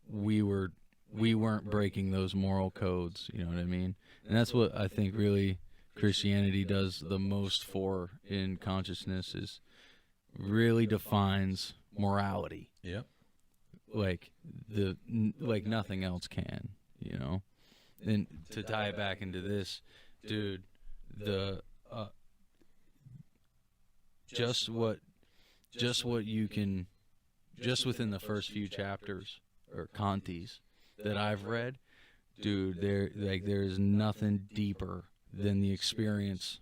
we weren't breaking those moral codes. You know what I mean? And that's what I think really Christianity does the most for in consciousness, is really defines morality. Yeah. Like nothing else can, And to tie it back into this, dude, just what you can, just within the first few chapters or cantis that I've read, dude, there's nothing deeper than the experience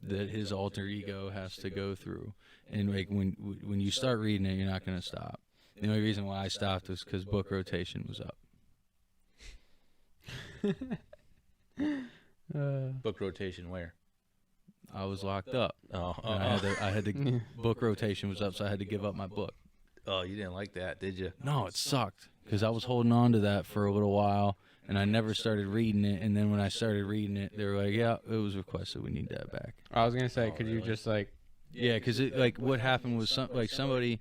that his alter ego has to go through. And like when you start reading it, you're not going to stop. The only reason why I stopped was because book rotation was up. Book rotation where? I was locked up. I had to book rotation was up, so I had to give up my book. Oh, you didn't like that, did you? No, it sucked, because I was holding on to that for a little while, and I never started reading it. And then when I started reading it, they were like, "Yeah, it was requested. We need that back." I was gonna say, could you just like? Yeah, because what happened was somebody.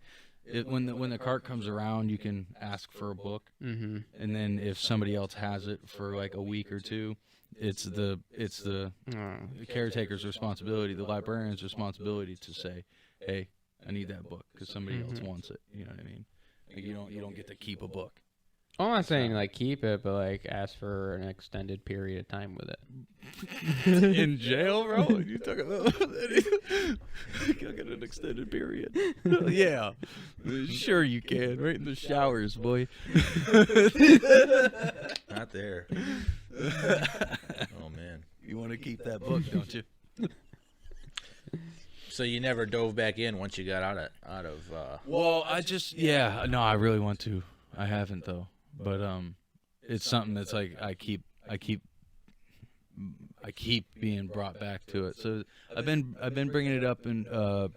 When the cart comes around, you can ask for a book, and then if somebody else has it for like a week or two, it's the caretaker's responsibility, the librarian's responsibility to say, "Hey, I need that book because somebody else wants it." You know what I mean? Like you don't get to keep a book. I'm not saying like keep it, but like ask for an extended period of time with it. In jail, bro? You talking about I got an extended period? Yeah, sure you can. Right in the showers, boy. Not there. Oh man. You want to keep that book, don't you? So you never dove back in once you got out of. Well, I really want to. I haven't though, but it's something that's like I keep I keep being brought back to it. So I've been bringing it up in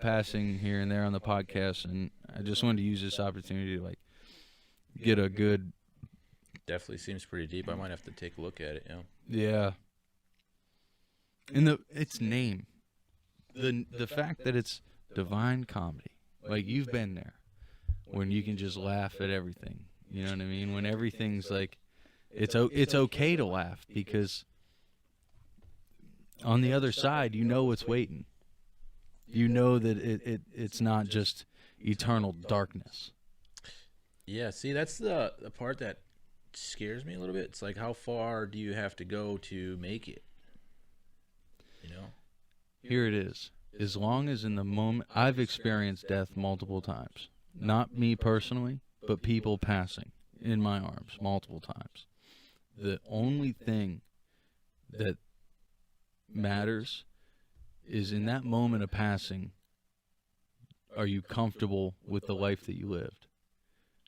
passing here and there on the podcast, and I just wanted to use this opportunity to like get a good. Definitely seems pretty deep. I might have to take a look at it. Yeah. And its name, the fact that it's divine comedy, like you've been there, when you can just laugh at everything. You know what I mean? When everything's like, it's okay to laugh because on the other side, you know what's waiting. You know that it's not just eternal darkness. Yeah, see, that's the part that scares me a little bit. It's like, how far do you have to go to make it? You know? Here it is. As long as in the moment, I've experienced death multiple times. Not me personally, but people passing in my arms multiple times. The only thing that matters is in that moment of passing, are you comfortable with the life that you lived?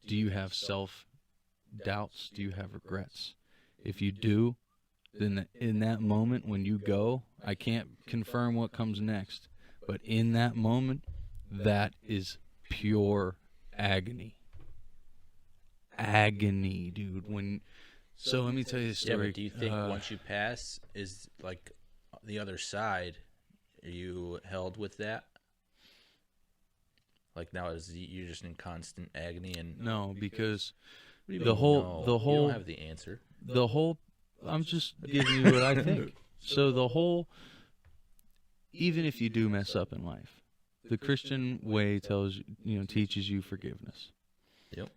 Do you have self-doubts? Do you have regrets? If you do, then in that moment when you go, I can't confirm what comes next, but in that moment, that is pure agony. Agony, dude. So let me tell you a story. Yeah, but do you think once you pass, is like the other side, are you held with that? Like now, you're just in constant agony and no, because the whole you don't have the answer. I'm just giving you what I think. So even if you do mess up in life, the Christian way teaches you forgiveness. Yep.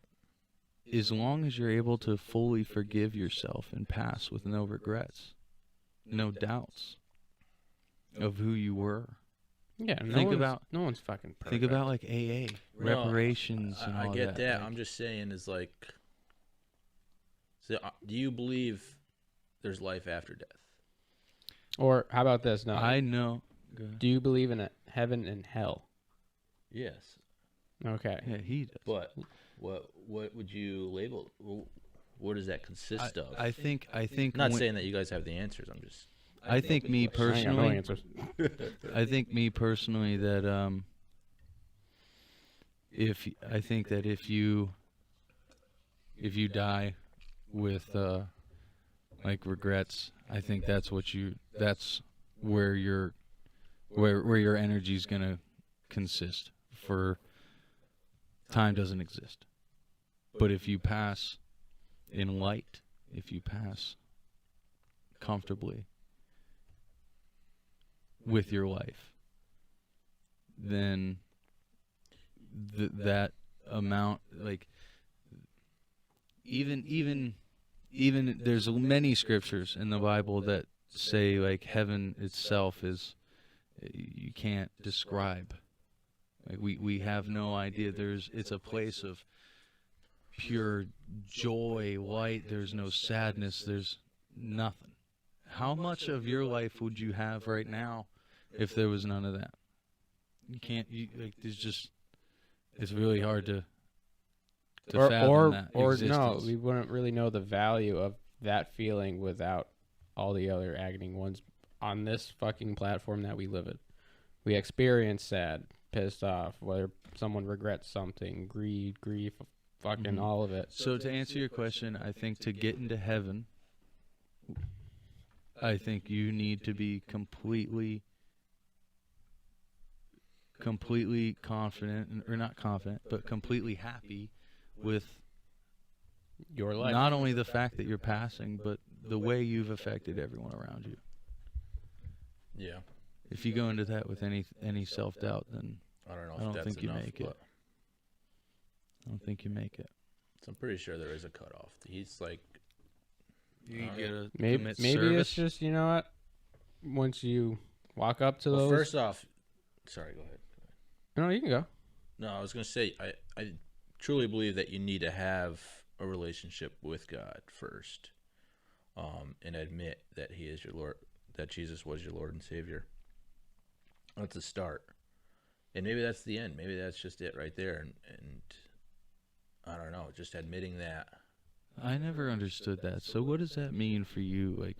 As long as you're able to fully forgive yourself and pass with no regrets, no doubts of who you were. Yeah, no one's fucking perfect. Think about like AA, reparations, and all that. I get that. I'm just saying is like, so, do you believe there's life after death? Or how about this? No, I know. Do you believe in a heaven and hell? Yes. Okay. Yeah, he does. But what would you label? What does that consist of? I think. I'm not saying that you guys have the answers. I'm just. I think me personally. I ain't got no answers. I think me personally that if you die with like regrets, I think that's where your energy's gonna consist. For time doesn't exist. But if you pass in light, if you pass comfortably with your life, then that amount, like even there's many scriptures in the Bible that say like heaven itself is, you can't describe. Like we have no idea. It's a place of pure joy, light. There's no sadness. There's nothing. How much of your life would you have right now if there was none of that? You can't. It's really hard to fathom that existence. No, we wouldn't really know the value of that feeling without all the other agony ones on this fucking platform that we live in. We experience sad, pissed off, whether someone regrets something, greed, grief, fucking all of it. So to answer your question, I think to get into heaven, I think you need to be completely confident, or not confident, but completely happy with your life. Not only the fact that you're passing, but the way you've affected everyone around you. Yeah. If you go into that with any self-doubt, then I don't think you make it. I don't think you make it. So I'm pretty sure there is a cutoff. He's like, you get a maybe it's just, you know what? Once you walk up to those. First off, sorry, go ahead. No, you can go. No, I was gonna say I truly believe that you need to have a relationship with God first, and admit that He is your Lord, that Jesus was your Lord and Savior. That's a start, and maybe that's the end. Maybe that's just it right there, and I don't know, just admitting that. I never understood that. So what does that mean for you? Like,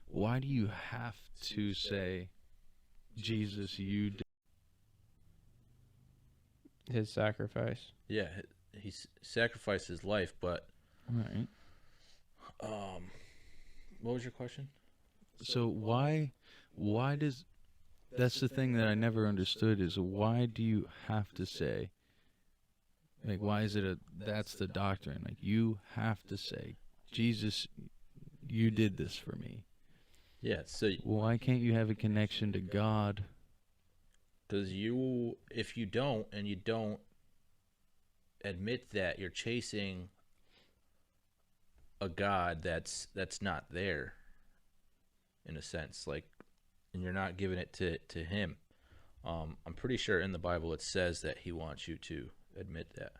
why do you have to say, Jesus, you did? His sacrifice. Yeah, he sacrificed his life, but Right. what was your question? So why does, that's the thing that I never understood, is why do you have to say, like, why is it that's the doctrine? Like, you have to say, Jesus, you did this for me. Yeah, so Why can't you have a connection to God? because if you don't, and you don't admit that, you're chasing a God that's not there, in a sense, like, and you're not giving it to him. I'm pretty sure in the Bible it says that he wants you to admit that.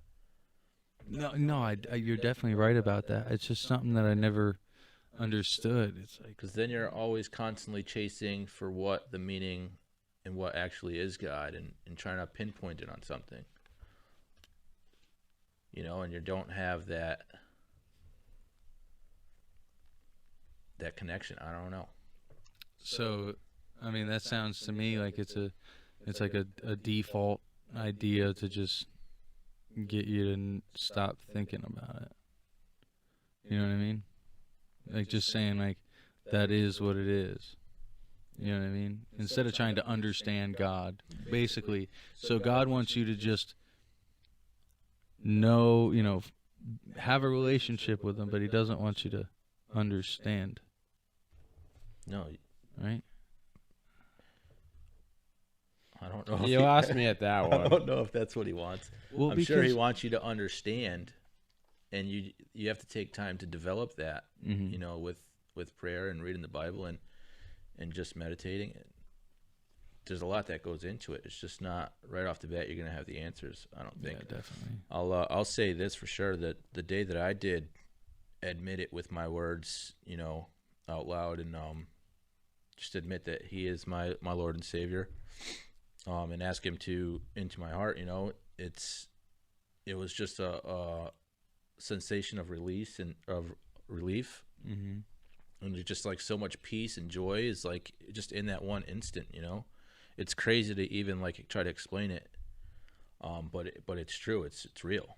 No, you're definitely right about that. It's just something that I never understood. It's like, Because then you're always constantly chasing for what the meaning and what actually is God, and trying to pinpoint it on something. And you don't have that connection. I don't know. so, I mean, that sounds to me like it's like a default idea to just get you to stop thinking about it. You know what I mean? Like, just saying, like, that is what it is. You know what I mean? Instead of trying to understand God, basically. So God wants you to just know, have a relationship with him, but he doesn't want you to understand, No, right? I don't know. You lost me at that I one. don't know if that's what he wants. Well, I'm sure he because- wants you to understand, and you have to take time to develop that. Mhm. With prayer and reading the Bible and just meditating. There's a lot that goes into it. It's just not right off the bat you're gonna have the answers. I don't think. Yeah, definitely. I'll say this for sure, that the day that I did admit it with my words, out loud, and just admit that he is my Lord and Savior, and ask him into my heart, it was just a sensation of release and of relief, Mm-hmm. and there's just like so much peace and joy is like just in that one instant. It's crazy to even like try to explain it, but it's true. It's real.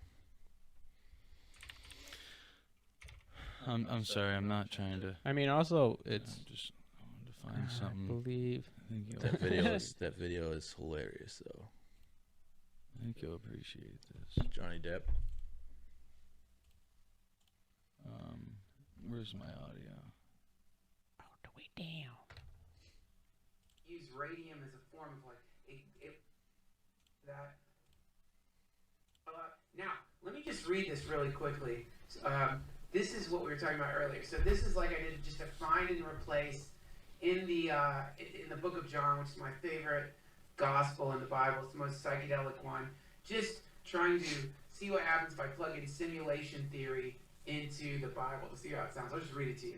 I'm sorry. I'm not trying to. I mean, also, it's. I wanted to find I something. believe. I think That video is hilarious though. I think you'll appreciate this. Johnny Depp. Where's my audio? All the way down. Use radium as a form of that. Now, let me just read this really quickly. This is what we were talking about earlier. So this is like I did just a find and replace in the book of John, which is my favorite gospel in the Bible. It's the most psychedelic one. Just trying to see what happens if I plug in simulation theory into the Bible to see how it sounds. I'll just read it to you.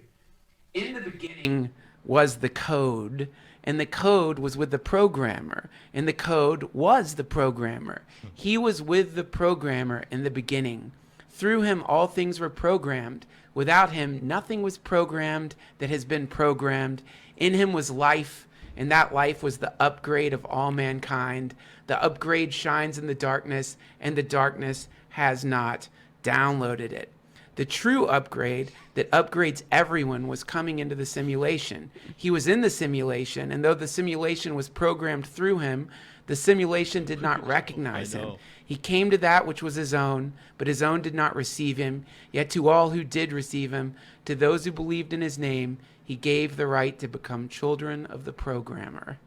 In the beginning was the code, and the code was with the programmer, and the code was the programmer. He was with the programmer in the beginning. Through him all things were programmed. Without him nothing was programmed that has been programmed. In him was life, and that life was the upgrade of all mankind. The upgrade shines in the darkness, and the darkness has not downloaded it. The true upgrade that upgrades everyone was coming into the simulation. He was in the simulation, and though the simulation was programmed through him, the simulation did not recognize him. He came to that which was his own, but his own did not receive him. Yet to all who did receive him, to those who believed in his name, he gave the right to become children of the programmer.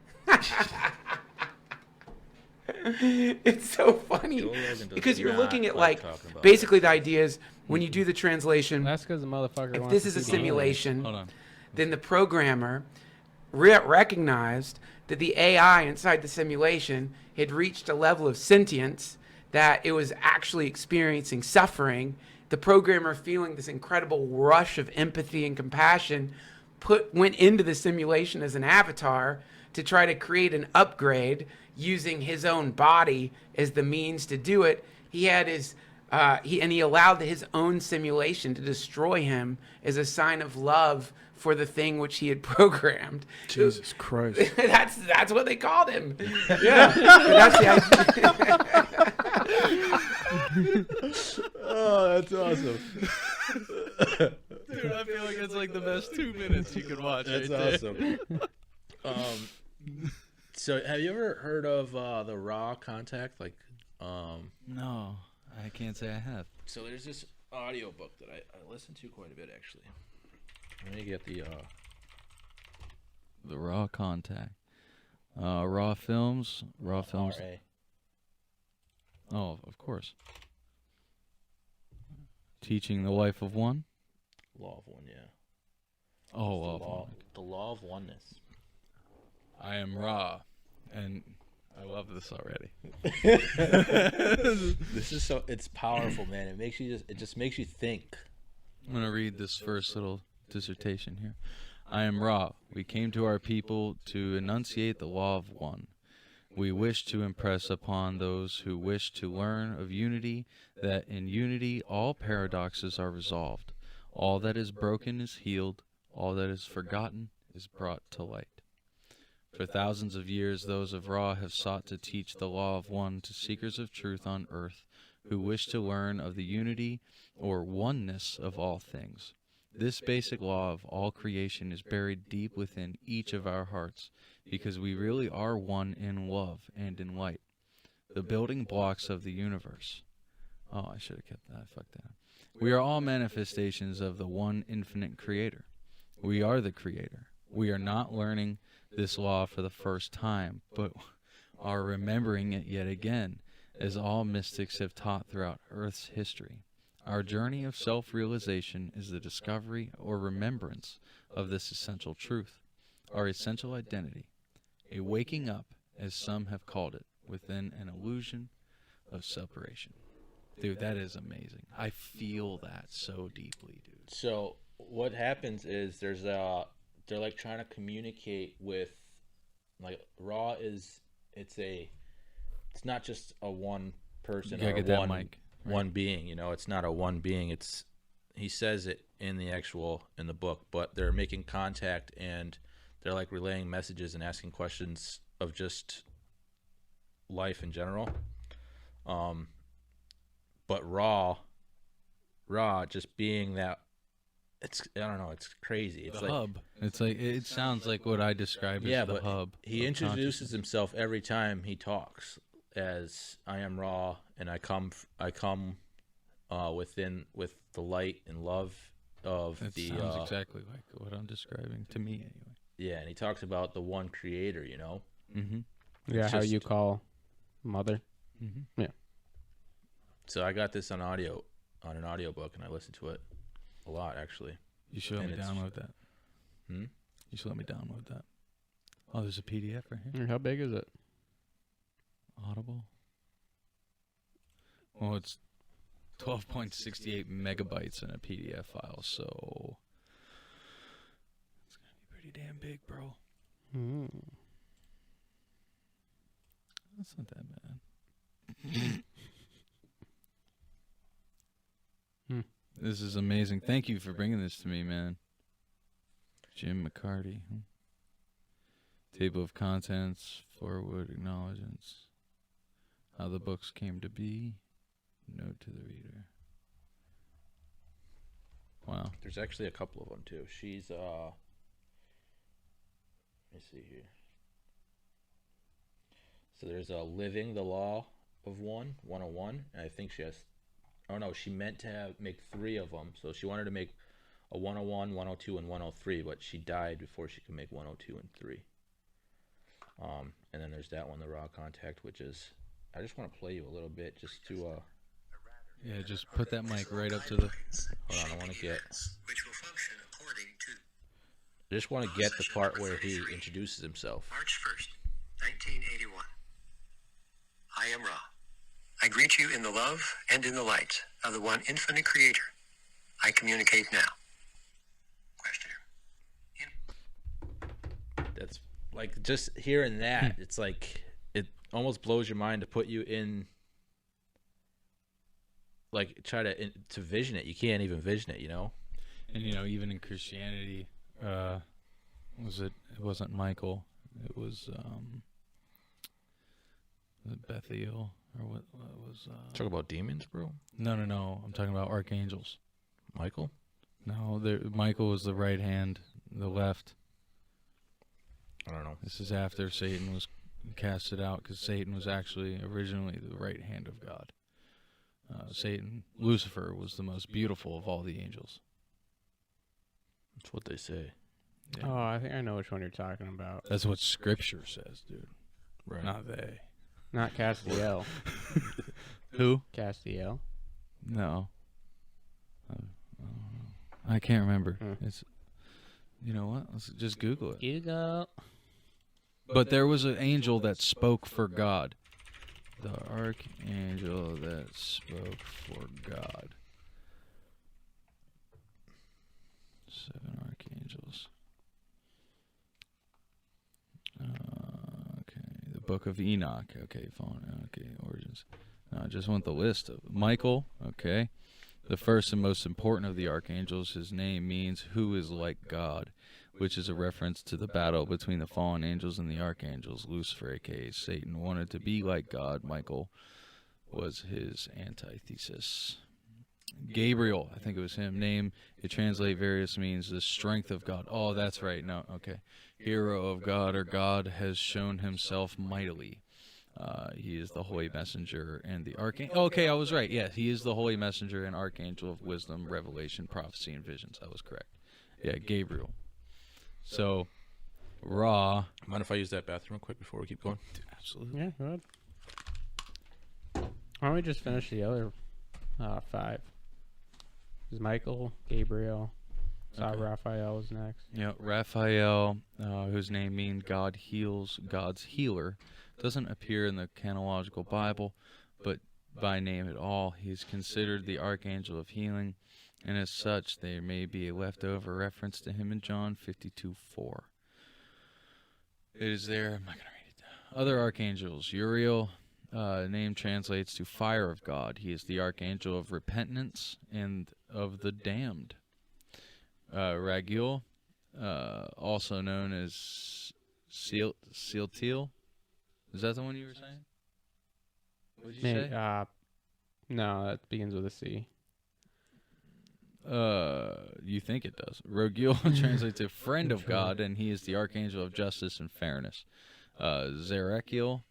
It's so funny because you're looking at like basically the idea is when you do the translation, That's because the motherfucker. if wants this to is a see the aliens. simulation, Hold on. then the programmer recognized that the AI inside the simulation had reached a level of sentience that it was actually experiencing suffering. The programmer, feeling this incredible rush of empathy and compassion, went into the simulation as an avatar to try to create an upgrade using his own body as the means to do it. He had his He allowed his own simulation to destroy him as a sign of love for the thing which he had programmed. Jesus Christ. That's what they called him. Yeah. That's the idea. Oh, that's awesome. Dude, I feel like it's like the best 2 minutes you could watch. That's right awesome. So have you ever heard of the raw contact? Like, No, I can't say I have. so there's this audio book that I listen to quite a bit, actually. Let me get the Raw Contact. Raw Films. Raw Films. RA. Oh, of course. Teaching the Life of One. Law of One, yeah. Oh, The law of oneness. I am Ra, and I love this already. This is it's powerful, man. It just makes you think. I'm going to read this first little dissertation here. I am Ra. We came to our people to enunciate the law of one. We wish to impress upon those who wish to learn of unity that in unity all paradoxes are resolved. All that is broken is healed. All that is forgotten is brought to light. For thousands of years, those of Ra have sought to teach the law of one to seekers of truth on earth who wish to learn of the unity or oneness of all things. This basic law of all creation is buried deep within each of our hearts because we really are one in love and in light. The building blocks of the universe. Oh, I should have kept that. I fucked that up. We are all manifestations of the one infinite creator. We are the creator. We are not learning this law for the first time, but are remembering it yet again, as all mystics have taught throughout Earth's history. Our journey of self-realization is the discovery or remembrance of this essential truth, our essential identity, a waking up, as some have called it, within an illusion of separation. Dude, that is amazing. I feel that so deeply, dude. So what happens is they're like trying to communicate with, like, Raw is it's not just a one person or one mic, right? One being, you know, it's not a one being. He says it in the book, but they're making contact and they're like relaying messages and asking questions of just life in general. But Raw just being that, I don't know, it's crazy. It's the like hub. It's like, it sounds like what I describe as the hub. He introduces himself every time he talks as I am Raw, and I come with the light and love of it the. Sounds exactly like what I'm describing to me, anyway. Yeah, and he talks about the one creator, you know. Mm-hmm. Yeah, how you call mother. Mm-hmm. Yeah. So I got this on an audiobook, and I listened to it a lot, actually. You should let me download that. Hmm? You should let me download that. Oh, there's a PDF right here. How big is it? Audible. Well, it's 12.68 megabytes in a PDF file, so it's gonna be pretty damn big, bro. That's not that bad. This is amazing. Thank you for bringing this to me, man. Jim McCarty. Table of contents, forward acknowledgements, how the books came to be, note to the reader. Wow. There's actually a couple of them too. She's let me see here. So there's a Living the Law of One, 101, and I think she has. Oh no, she meant to make 3 of them. So she wanted to make a 101, 102, and 103, but she died before she could make 102 and 3. And then there's that one, the Raw Contact, which is. I just want to play you a little bit, just to. Yeah, just put that mic right up to the. Hold on, I want to get. I just want to get the part where he introduces himself. March 1st, 1981. I am Ra. I greet you in the love and in the light of the one infinite creator. I communicate now. Questioner. That's like just hearing that. It's like it almost blows your mind to put you in like try to vision it. You can't even vision it, you know. And even in Christianity, it wasn't Michael, it was Bethiel, or what was Talk about demons, bro. no, I'm talking about archangels. Michael. No, Michael was the right hand, the left. I don't know. This is after Satan was casted out, because Satan was actually originally the right hand of God. Lucifer was the most beautiful of all the angels. That's what they say. Yeah. Oh, I think I know which one you're talking about. That's what Scripture says, dude. Right. Not they. Not Castiel. Who? Castiel. No. I can't remember. Hmm. It's. You know what? Let's just Google it. Hugo. But there was an angel that spoke for God. The archangel that spoke for God. 7 archangels. Okay, the Book of Enoch. Okay, phone. Okay, origins. No, I just want the list of Michael. Okay, the first and most important of the archangels. His name means "who is like God," which is a reference to the battle between the fallen angels and the archangels. Lucifer, aka Satan, wanted to be like God. Michael was his antithesis. Gabriel, I think it was him. Name, it translate various means the strength of God. Oh, that's right. No, okay. Hero of God, or God has shown himself mightily. He is the holy messenger and the archangel. Okay, I was right. Yes, he is the holy messenger and archangel of wisdom, revelation, prophecy, and visions. I was correct. Yeah, Gabriel. So, Ra. Mind if I use that bathroom real quick before we keep going? Absolutely. Yeah, go ahead. Why don't we just finish the other 5? Is Michael, Gabriel, Okay. Raphael was next. Yeah, Raphael, whose name means God heals, God's healer, doesn't appear in the chronological Bible, but by name at all. He is considered the archangel of healing, and as such, there may be a leftover reference to him in John 52:4. It is there. I'm not going to read it. Other archangels. Uriel, name translates to fire of God. He is the archangel of repentance and of the damned. Raguel, also known as Sealtiel. Is that the one you were saying? What did you say? No, that begins with a C. You think it does. Raguel translates to friend of God, and he is the archangel of justice and fairness. Zerachiel,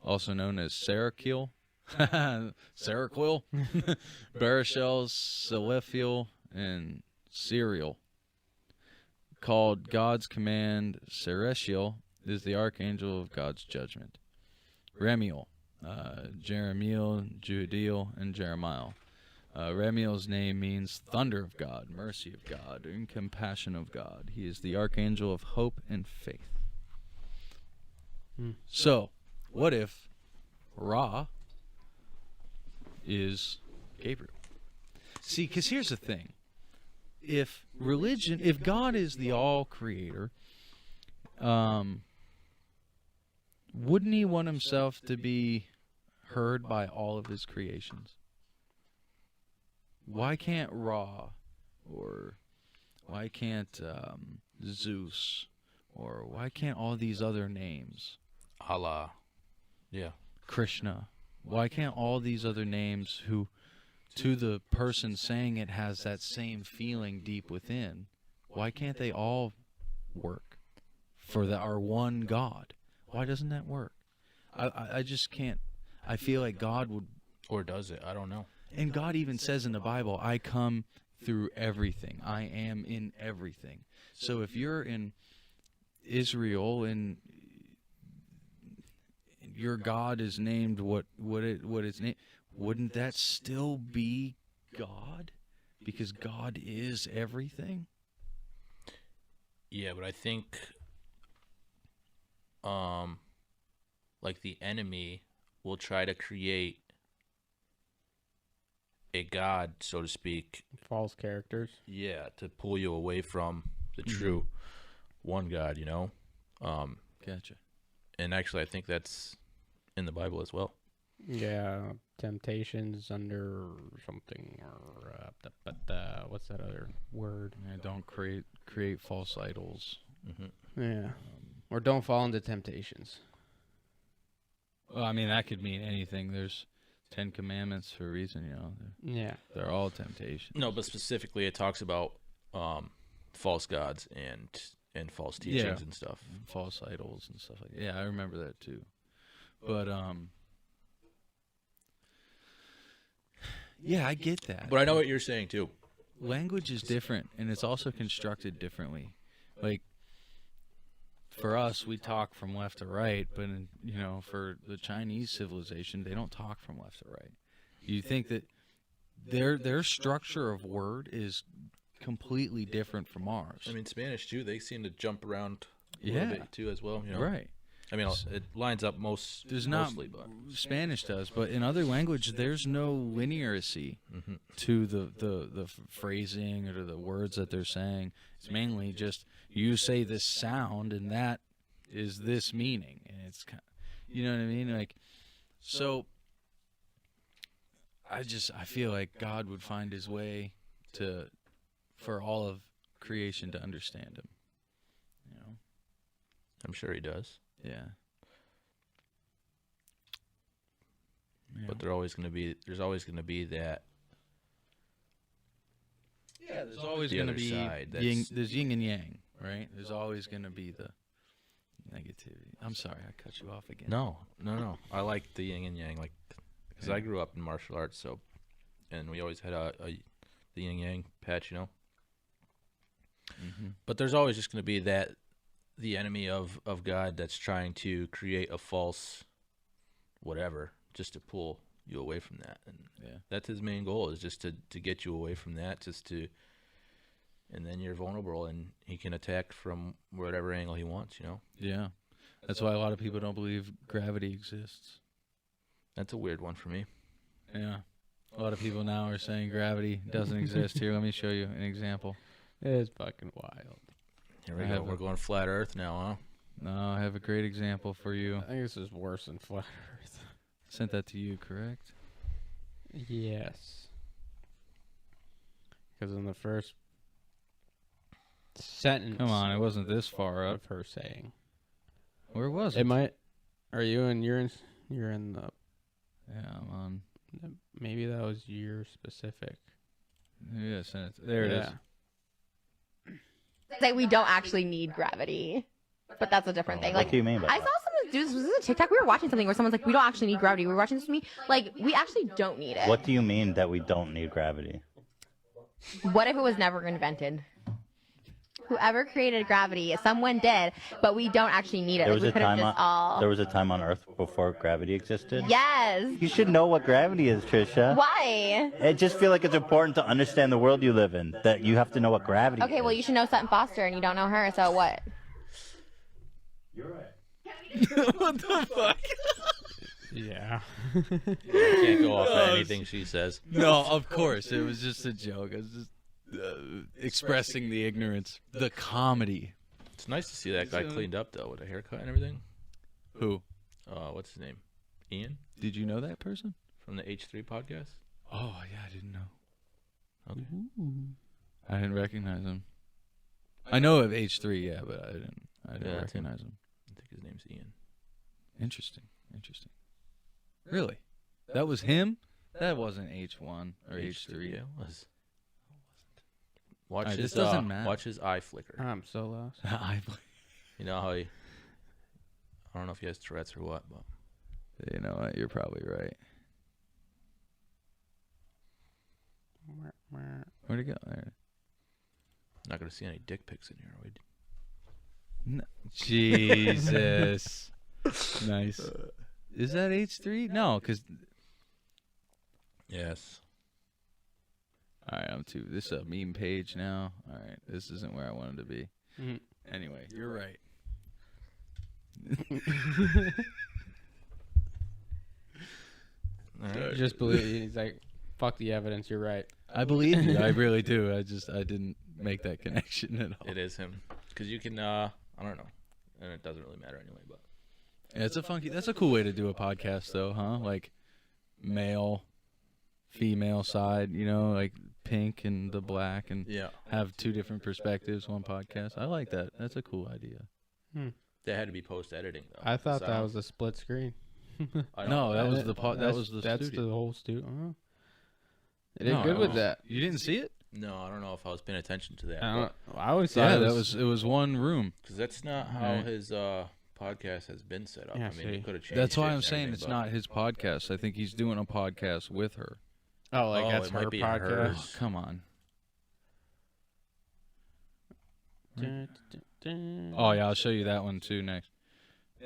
also known as Serachiel, Seraquil, Barashel, Selephiel, and Serial. Called God's command, Serestial, is the archangel of God's judgment. Remiel, Jeremiel, Judiel, and Jeremiah. Remiel's name means thunder of God, mercy of God, and compassion of God. He is the archangel of hope and faith. So, what if Ra is Gabriel? See, because here's the thing. If God is the all-creator, wouldn't he want himself to be heard by all of his creations? Why can't Ra, or why can't Zeus, or why can't all these other names? Allah. Yeah. Krishna. Why can't all these other names who, to the person saying it, has that same feeling deep within, why can't they all work for our one God? Why doesn't that work? I just can't. I feel like God would. Or does it? I don't know. And God even says in the Bible, I come through everything. I am in everything. So if you're in Israel and your God is named what it's named, wouldn't that still be God? Because God is everything? Yeah, but I think like the enemy will try to create a God, so to speak. False characters. Yeah, to pull you away from the true one God, you know? Gotcha. And actually, I think that's in the Bible as well. Yeah, temptations under something, or what's that other word? Yeah, don't create false idols. Yeah, or don't fall into temptations. Well, I mean, that could mean anything. There's 10 commandments for a reason, you know. Yeah, They're all temptations. No, but specifically it talks about false gods and false teachings and stuff. False idols and stuff like that. Yeah, I remember that too. But yeah, I get that. But I know what you're saying too. Language is different, and it's also constructed differently. Like, for us, we talk from left to right, but you know, for the Chinese civilization, they don't talk from left to right. You think that their structure of word is completely different from ours. I mean, Spanish too. They seem to jump around a Yeah. little bit too as well. You know? Right. I mean, it lines up mostly, but Spanish does, but in other language, there's no linearity to the phrasing or to the words that they're saying. It's mainly just you say this sound, and that is this meaning, and it's kind of, you know what I mean? Like, so I feel like God would find His way for all of creation to understand Him. You know, I'm sure He does. yeah. But there's always going to be that. Yeah, there's always the going to other be side, there's yin and yang, right? There's always going to be the negativity. I'm sorry, I cut you off again. No. I like the yin and yang, like, because I grew up in martial arts, so, and we always had the yin and yang patch, you know. But there's always just going to be the enemy of God that's trying to create a false whatever just to pull you away from that, and that's his main goal, is just to get you away from that, and then you're vulnerable, and he can attack from whatever angle he wants, you know. Yeah, that's why a lot of people don't believe gravity exists. That's a weird one for me. Yeah, a lot of people now are saying gravity doesn't exist. Here, let me show you an example. It's fucking wild. Here we go. We're going flat Earth now, huh? No, I have a great example for you. I think this is worse than flat Earth. Sent that to you, correct? Yes. Because in the first sentence, Come on, it wasn't this far up. of her saying, Where was it? it might. Are you in? You're in the. Yeah, I'm on. Maybe that was year specific. Yeah, sent it. There it is. Say we don't actually need gravity, but that's a different thing. What Like, do you mean by I that? saw someone do this. Was this a TikTok? We were watching something where someone's like, "We don't actually need gravity." We were watching this with me. Like, we actually don't need it. What do you mean that we don't need gravity? What if it was never invented? Whoever created gravity, someone did, but we don't actually need it. There Like, was we a could have time just on all. there was a time on Earth before gravity existed. Yes. You should know what gravity is, Trisha. Why? I just feel like it's important to understand the world you live in. That you have to know what gravity is. Okay, well, you should know Sutton Foster, and you don't know her, so what? You're right. What the fuck? Yeah. You can't go off of anything she says. No, of course. It was just a joke. I was just expressing the ignorance. The comedy. It's nice to see that guy cleaned up though, with a haircut and everything. Who? What's his name? Ian Did you know that person? from the H3 podcast. Oh, yeah, I didn't know. Okay. I didn't recognize him. I know of H3, yeah, but I didn't Yeah, that's him. recognize him. I think his name's Ian. Interesting. Really? That was him? That wasn't H1 or H3. Yeah, it was. Watch Alright, his this doesn't matter. watch his eye flicker. I'm so lost. You know how I don't know if he has Tourette's or what, but You know what? You're probably right. Where'd it go? There. not gonna see any dick pics in here. No. Jesus. Nice. Is that H3? No, because... Yes. All right, I'm too... This is a meme page now. All right, this isn't where I wanted to be. Mhm. Anyway, you're right. All right. Just believe. He's like, fuck the evidence. You're right. I believe you. I really do. I didn't make that connection at all. It is him, because you can. I don't know, and it doesn't really matter anyway. But Yeah, it's a funky... That's a cool way to do a podcast, though, huh? Like, male, female side, you know, like pink and the black, and Yeah. have two different perspectives, one podcast. I like that. That's a cool idea. That had to be post editing though. I thought that Sound. was a split screen. I No, know. that was the that was the That's studio. the whole studio. Oh. They did No, good I with was- that. You didn't see it? No, I don't know if I was paying attention to that. I don't. I always thought Yeah, it it was one room. Because that's not how Right. his podcast has been set up. Yeah, I mean, he see. could have changed. That's why it I'm and saying everything, it's but- not his podcast. I think he's doing a podcast with her. Oh, like Oh, that's it her might be podcast. hers. Oh, come on. Dun, dun, dun. Oh yeah, I'll show you that one too next.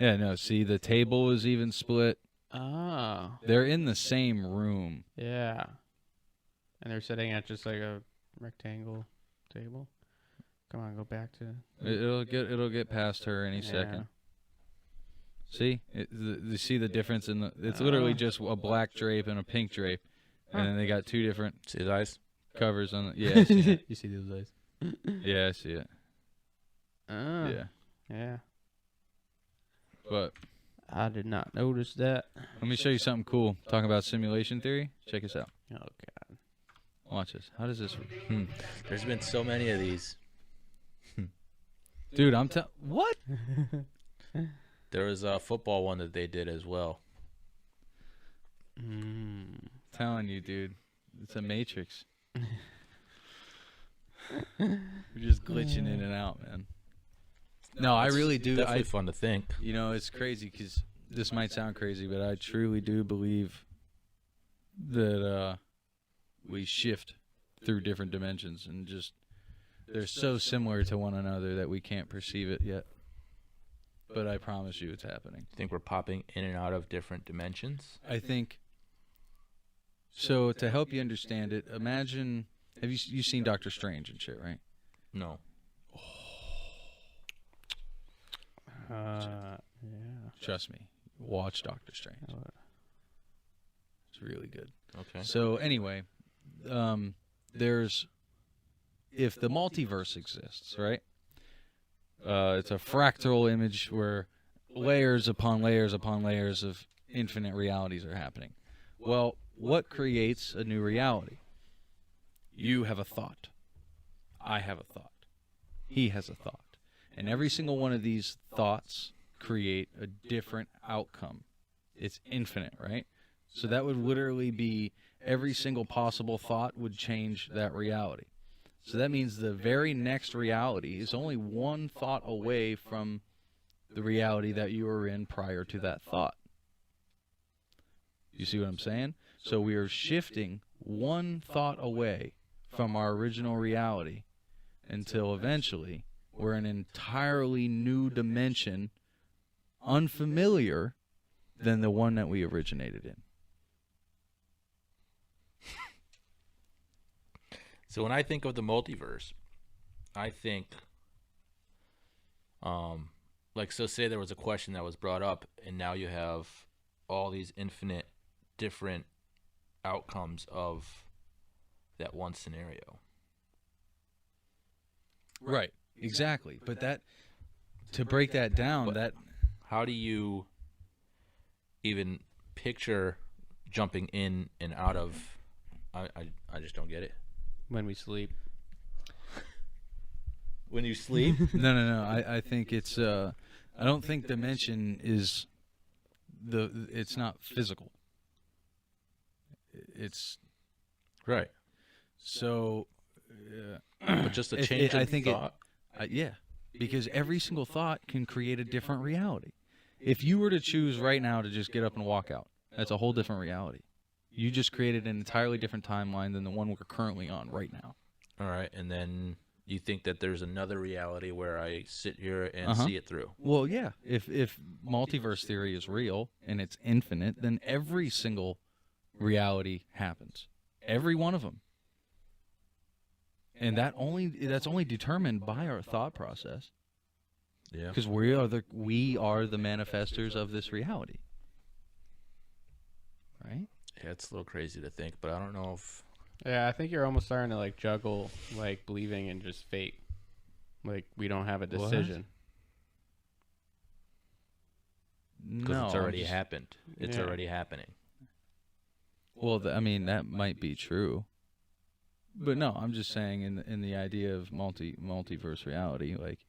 Yeah, no, see the table is even split. Oh, They're in the same room. yeah. And they're sitting at just like a rectangle table. Come on, go back to. It'll get past her any second. See, you see the difference in the. It's literally just a black drape and a pink drape, and then they got two different See his eyes? covers on. Yeah, I see it. You see those eyes? Yeah, I see it. Oh, Yeah, yeah. but I did not notice that. let me show you something cool. Talking about simulation theory. Check this out. Oh God. Watch this. How does this? There's been so many of these. Dude, what? There was a football one that they did as well. Telling you, dude, it's a matrix. We're just glitching in and out, man. No, I really do. Definitely fun to think. You know, it's crazy because this might sound crazy, but I truly do believe that we shift through different dimensions and just they're so similar to one another that we can't perceive it yet. But I promise you it's happening. Think we're popping in and out of different dimensions? I think so. To help you understand it, imagine have you seen Doctor Strange and shit, right? No. Yeah. Trust me, watch Doctor Strange. It's really good. Okay. So anyway, there's if the multiverse exists, right? It's a fractal image where layers upon layers upon layers of infinite realities are happening. Well, what creates a new reality? You have a thought. I have a thought. He has a thought. And every single one of these thoughts create a different outcome. It's infinite, right? So that would literally be every single possible thought would change that reality. So that means the very next reality is only one thought away from the reality that you were in prior to that thought. You see what I'm saying? So we are shifting one thought away from our original reality until eventually we're in an entirely new dimension, unfamiliar than the one that we originated in. So when I think of the multiverse, I think, like, so say there was a question that was brought up, and now you have all these infinite different outcomes of that one scenario. Right, exactly. But that, to break that down, that How do you even picture jumping in and out of? I just don't get it. When we sleep. When you sleep? no. I think it's I don't think dimension is it's not physical. It's Right. so. But just a change I in think thought. Yeah, because every single thought can create a different reality. If you were to choose right now to just get up and walk out, that's a whole different reality. You just created an entirely different timeline than the one we're currently on right now. All right, and then you think that there's another reality where I sit here and see it through. Well, yeah. If multiverse theory is real and it's infinite, then every single reality happens. Every one of them. And that's only determined by our thought process. Yeah. Because we are the manifestors of this reality. Right? Yeah, it's a little crazy to think, but I don't know if Yeah, I think you're almost starting to like juggle like believing in just fate. Like we don't have a What? decision. because No, it's already happened. It's Yeah. already happening. Well, I mean, that might be true. But no, I'm just saying in the idea of multiverse reality, like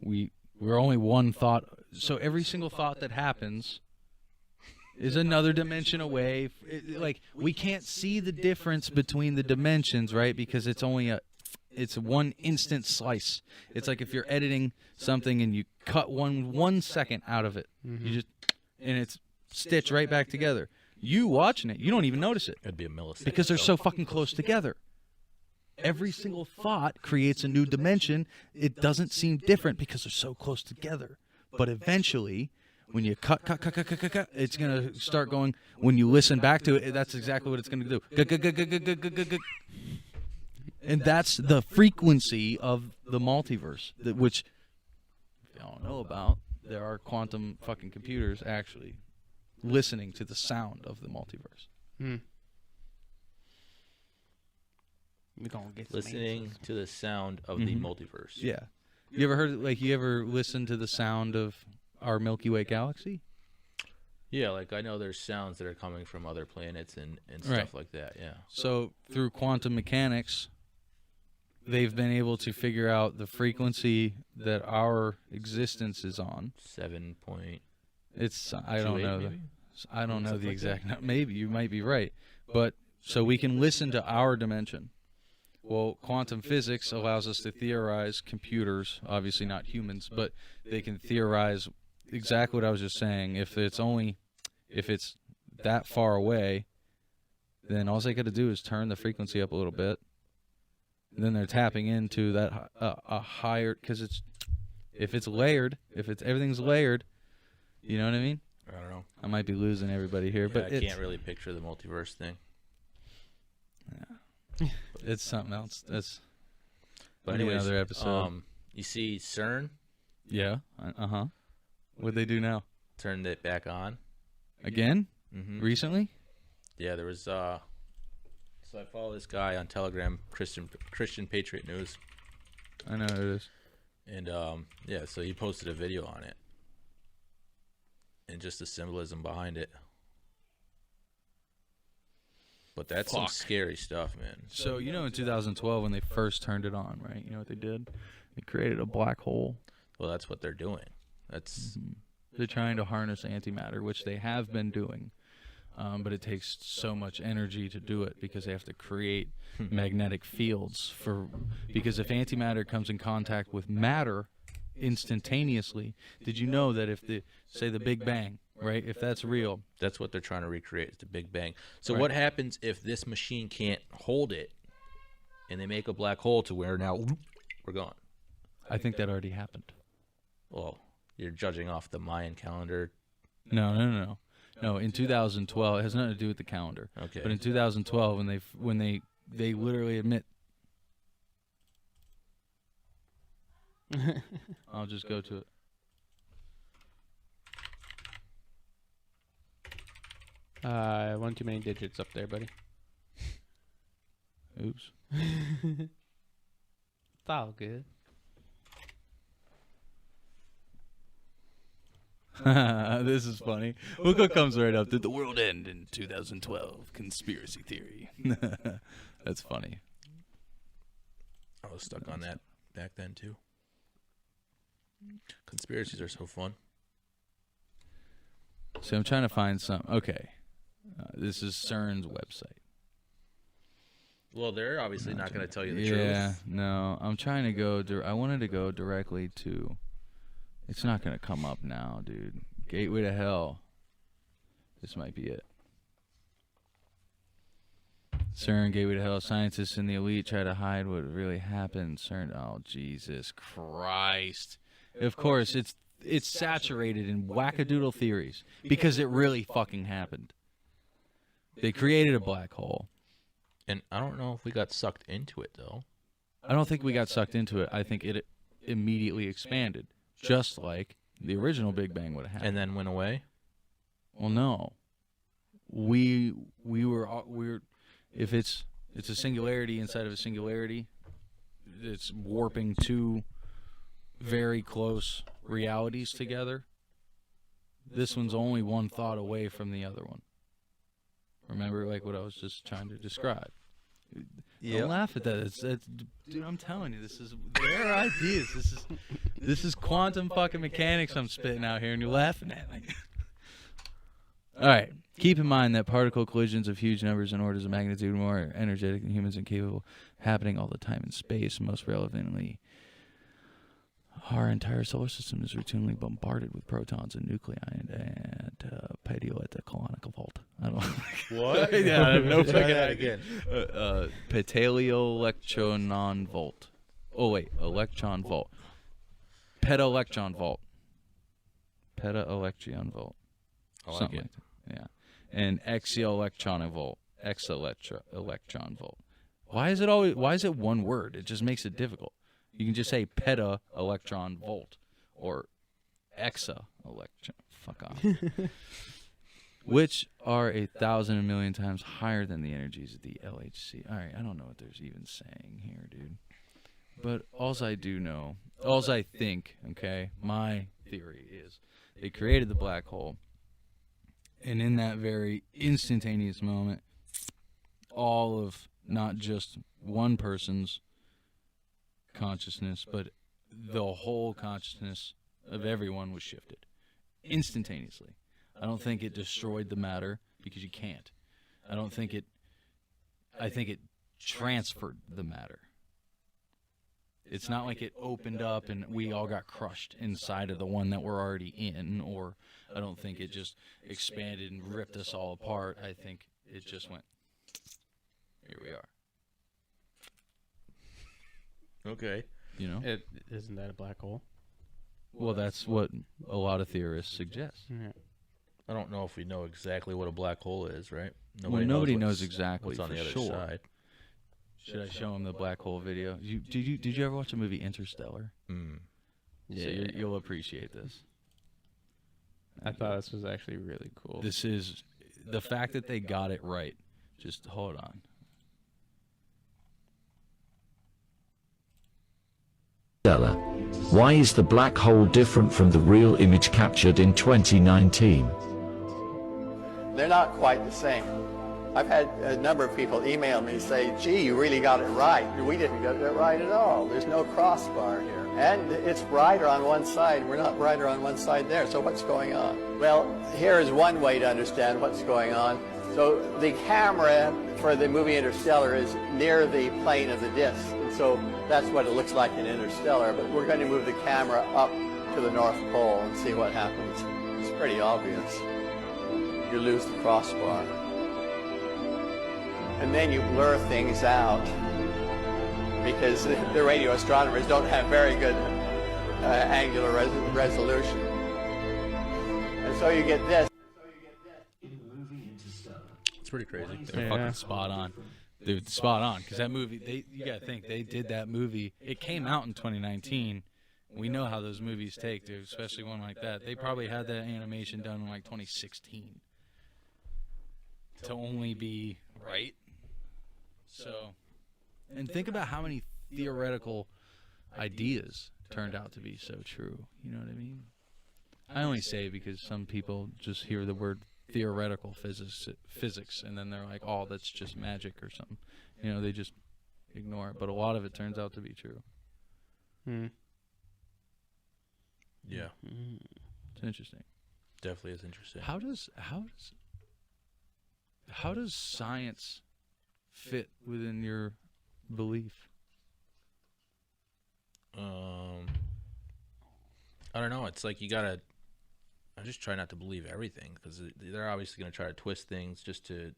we're only one thought. So every single thought that happens is another dimension away. Like we can't see the difference between the dimensions, right? Because it's only it's one instant slice. It's like if you're editing something and you cut 1 second out of it, you just and it's stitched right back together. You watching it, you don't even notice it. It'd be a millisecond. Because they're so fucking close together. Every single thought creates a new dimension. It doesn't seem different because they're so close together. But eventually, when you cut, it's going to start going. When you listen back to it, that's exactly what it's going to do. And that's the frequency of the multiverse, which if you don't know about, there are quantum fucking computers actually listening to the sound of the multiverse. We're gonna get Listening to the sound of the multiverse. Yeah. You ever heard, like, you ever listened to the sound of our Milky Way galaxy? Yeah, like I know there's sounds that are coming from other planets and stuff Right. like that, yeah. So through quantum mechanics, they've been able to figure out the frequency that our existence is on. 7 point. It's I don't 28 know. maybe? I don't know Something the like exact number. Maybe you might be right, but so we can listen to our dimension. Well, quantum physics allows us to theorize computers, obviously not humans, but they can theorize exactly what I was just saying. If it's that far away, then all they got to do is turn the frequency up a little bit. And then they're tapping into that a higher, because if it's layered, everything's layered, you know what I mean? I don't know. I might be losing everybody here, Yeah, but I can't really picture the multiverse thing. it's something else. That's But maybe anyways, another episode. You see CERN Yeah. What'd they do now? turned it back on. Again? Mm-hmm. Recently? Yeah, there was so I follow this guy on Telegram, Christian Patriot News, I know who it is. and yeah, so he posted a video on it and just the symbolism behind it. But that's some Fuck. scary stuff, man. So, you know, in 2012 when they first turned it on, right? You know what they did? They created a black hole. Well, that's what they're doing. That's They're trying to harness antimatter, which they have been doing. But it takes so much energy to do it because they have to create magnetic fields because if antimatter comes in contact with matter instantaneously, did you know that if the Big Bang, right? If that's real, that's what they're trying to recreate, is the Big Bang. So Right. what happens if this machine can't hold it and they make a black hole to where now we're gone? I think that already happened. Well, you're judging off the Mayan calendar. No. No, in 2012, it has nothing to do with the calendar. Okay. But in 2012, when they literally admit, I'll just go to it. One too many digits up there, buddy. Oops. It's all good. This is funny. Look what comes right up. Did the world end in 2012? Conspiracy theory. That's funny. I was stuck on that back then too. Conspiracies are so fun. So I'm trying to find some. Okay. This is CERN's website. Well, they're obviously not going to tell you the Yeah, truth. no. I'm trying to go. I wanted to go directly to. It's not going to come up now, dude. Gateway to Hell. This might be it. CERN, Gateway to Hell. Scientists and the elite try to hide what really happened. CERN. Oh, Jesus Christ. Of course, it's saturated in wackadoodle theories because it really fucking happened. They created a black hole. And I don't know if we got sucked into it, though. I don't think we got sucked into it. I think it immediately expanded, just like the original Big Bang would have happened. And then went away? Well, no. We're if it's a singularity inside of a singularity, it's warping two very close realities together. this one's only one thought away from the other one. Remember, like what I was just trying to describe. Don't laugh at that. That's, dude, I'm telling you, this is their ideas. This is quantum fucking mechanics I'm spitting out here, and you're laughing at me. All right. Keep in mind that particle collisions of huge numbers and orders of magnitude more energetic than humans and capable happening all the time in space. Most relevantly, our entire solar system is routinely bombarded with protons and nuclei at pedio at the colonical vault. I don't know. What? Yeah, I have no fucking that idea. again. Petaleo-electronon volt. Oh, wait. Electron volt. Peta-electron volt. Peta-electron volt. I like Something it. like that. Yeah. And exo-electron volt. Electron volt. Why is it one word? It just makes it difficult. You can just say peta-electron volt or exa-electron. Fuck off. Which are 1,000 a million times higher than the energies of the LHC. All right, I don't know what there's even saying here, dude. But alls I do know, alls I think, okay, my theory is they created the black hole, and in that very instantaneous moment, all of not just one person's consciousness, but the whole consciousness of everyone was shifted instantaneously. I don't think it destroyed the matter, because you can't. I think it transferred the matter. It's not like it opened up and we all got crushed inside of the one that we're already in, or I don't think it just expanded and ripped us all apart. I think it just went, here we are. Okay. You know? Isn't that a black hole? Well, that's what a lot of theorists suggest. Yeah. I don't know if we know exactly what a black hole is, right? Nobody knows exactly what's on for the other sure. side. Should I show him the black hole video? Did you ever watch the movie Interstellar? Yeah. So you'll appreciate this. I thought this was actually really cool. This is the fact that they got it right. Just hold on. Interstellar. Why is the black hole different from the real image captured in 2019? They're not quite the same. I've had a number of people email me and say, gee, you really got it right. We didn't get it right at all. There's no crossbar here. And it's brighter on one side. We're not brighter on one side there. So what's going on? Well, here is one way to understand what's going on. So the camera for the movie Interstellar is near the plane of the disk. And so that's what it looks like in Interstellar. But we're going to move the camera up to the North Pole and see what happens. It's pretty obvious. You lose the crossbar. And then you blur things out because the radio astronomers don't have very good angular resolution. And so you get this. It's pretty crazy. They're fucking spot on. Dude, spot on. Because that movie, you got to think, they did that movie. It came out in 2019. We know how those movies take, dude, especially one like that. They probably had that animation done in like 2016 to only be right. So, and think about how many theoretical ideas turned out to be so true. You know what I mean? I only say it because some people just hear the word theoretical physics, and then they're like, oh, that's just magic or something. You know, they just ignore it. But a lot of it turns out to be true. Yeah. It's interesting. Definitely is interesting. How does science fit within your belief? I don't know. It's like I just try not to believe everything, because they're obviously going to try to twist things just to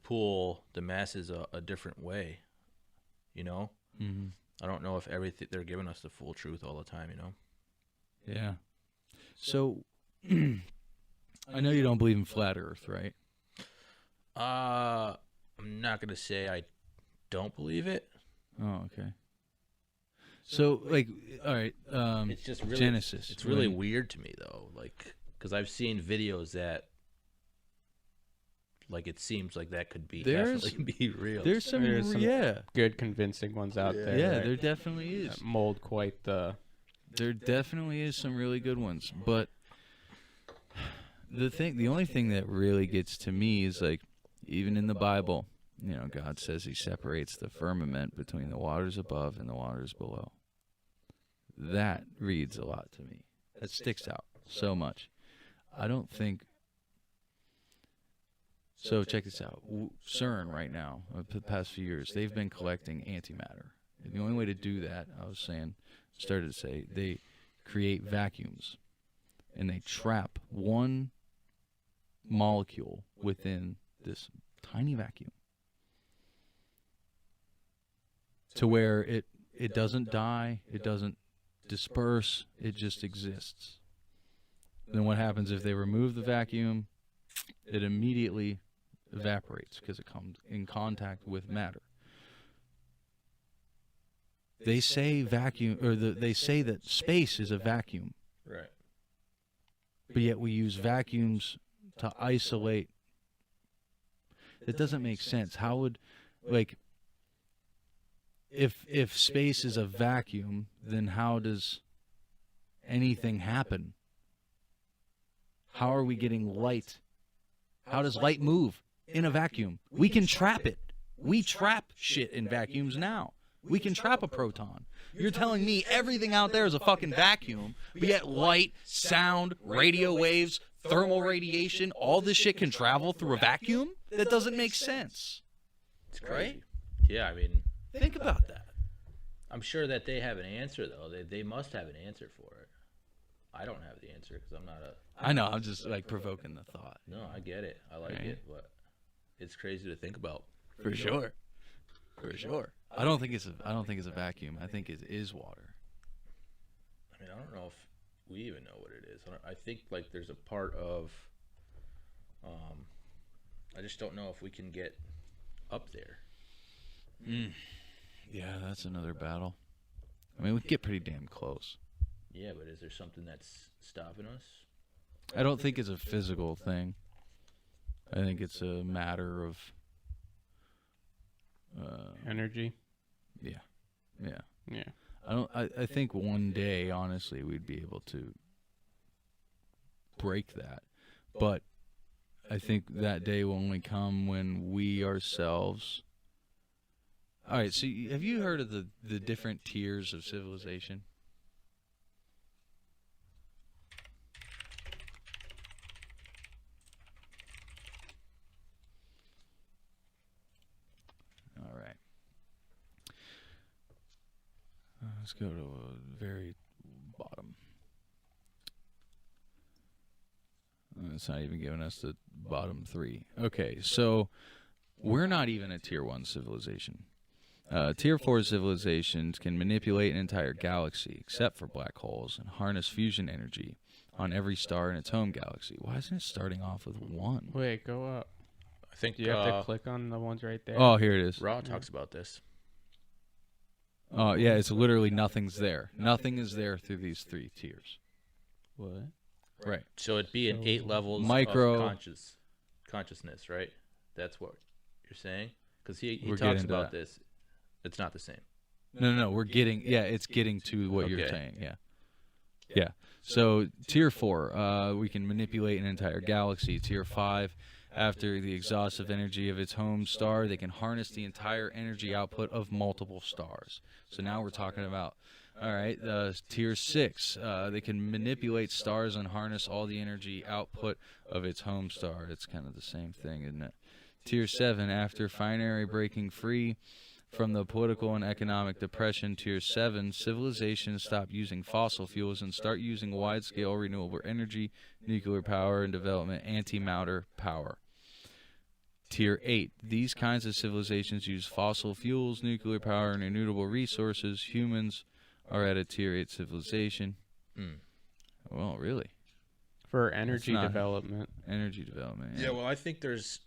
pull the masses a different way, you know? Mm-hmm. I don't know if everything they're giving us the full truth all the time, you know? Yeah. So, I know you don't believe in flat Earth, right? I'm not going to say I don't believe it. Oh, okay. So, like, all right, It's just really, Genesis. It's really weird to me, though, like, because I've seen videos that, like, it seems like that could be definitely be real. There's some good convincing ones out there. Yeah, right? there definitely is. That mold quite the. There definitely is some really good ones, but the only thing that really gets to me is like, even in the Bible, you know, God says he separates the firmament between the waters above and the waters below. That reads a lot to me. That sticks out so much. I don't think. So check this out. CERN right now, the past few years, they've been collecting antimatter. And the only way to do that, started to say, they create vacuums. And they trap one molecule within this tiny vacuum to where it doesn't die, it doesn't disperse, it just exists. Then what happens if they remove the vacuum? It immediately evaporates because it comes in contact with matter. They say vacuum, or they say that space is a vacuum. Right. But yet we use vacuums to isolate. It doesn't make sense. How would, like, if space is a vacuum, then how does anything happen? How are we getting light? How does light move in a vacuum? We can trap it. We trap shit in vacuums now. We can trap a proton. You're telling me everything out there is a fucking vacuum, but yet light, sound, radio waves, thermal radiation, all this shit can travel through a vacuum? That doesn't make sense. It's crazy. Right? Yeah, I mean, think about that. I'm sure that they have an answer, though. They must have an answer for it. I don't have the answer because I'm not a... I know, I'm just like provoking the thought. No, I get it. I like it, but it's crazy to think about. For sure. For sure. I don't think it's a vacuum. I think it is water. I mean, I don't know if we even know what it is. I think like there's a part of I just don't know if we can get up there. Yeah, that's another battle. I mean, we get pretty damn close. Yeah, but is there something that's stopping us? I don't think it's a physical thing. I think it's a matter of energy. Yeah. I think one day, honestly, we'd be able to break that. But I think that day will only come when we ourselves... All right, so have you heard of the different tiers of civilization? All right. Let's go to a very bottom. It's not even giving us the bottom three. Okay, so we're not even a tier 1 civilization. Tier 4 civilizations can manipulate an entire galaxy, except for black holes, and harness fusion energy on every star in its home galaxy. Why isn't it starting off with 1? Wait, go up. I think Do you have to click on the ones right there? Oh, here it is. Ra talks about this. Oh, yeah, it's literally nothing's there. Nothing is there through these 3 tiers. What? Right. So it'd be an 8 levels Micro- of consciousness, right? That's what you're saying? Because he We're talks getting to about that. this. It's not the same. No, we're getting, it's getting to what you're Okay. saying, yeah. So, tier 4, we can manipulate an entire galaxy. Tier 5, after the exhaustive energy of its home star, they can harness the entire energy output of multiple stars. So now we're talking about, all right, tier 6, they can manipulate stars and harness all the energy output of its home star. It's kind of the same thing, isn't it? Tier 7, after finally breaking free from the political and economic depression, Tier 7, civilizations stop using fossil fuels and start using wide-scale renewable energy, nuclear power, and development antimatter power. Tier 8, these kinds of civilizations use fossil fuels, nuclear power, and renewable resources. Humans are at a Tier 8 civilization. Well, really? For energy development. Energy development, Yeah, well, I think there's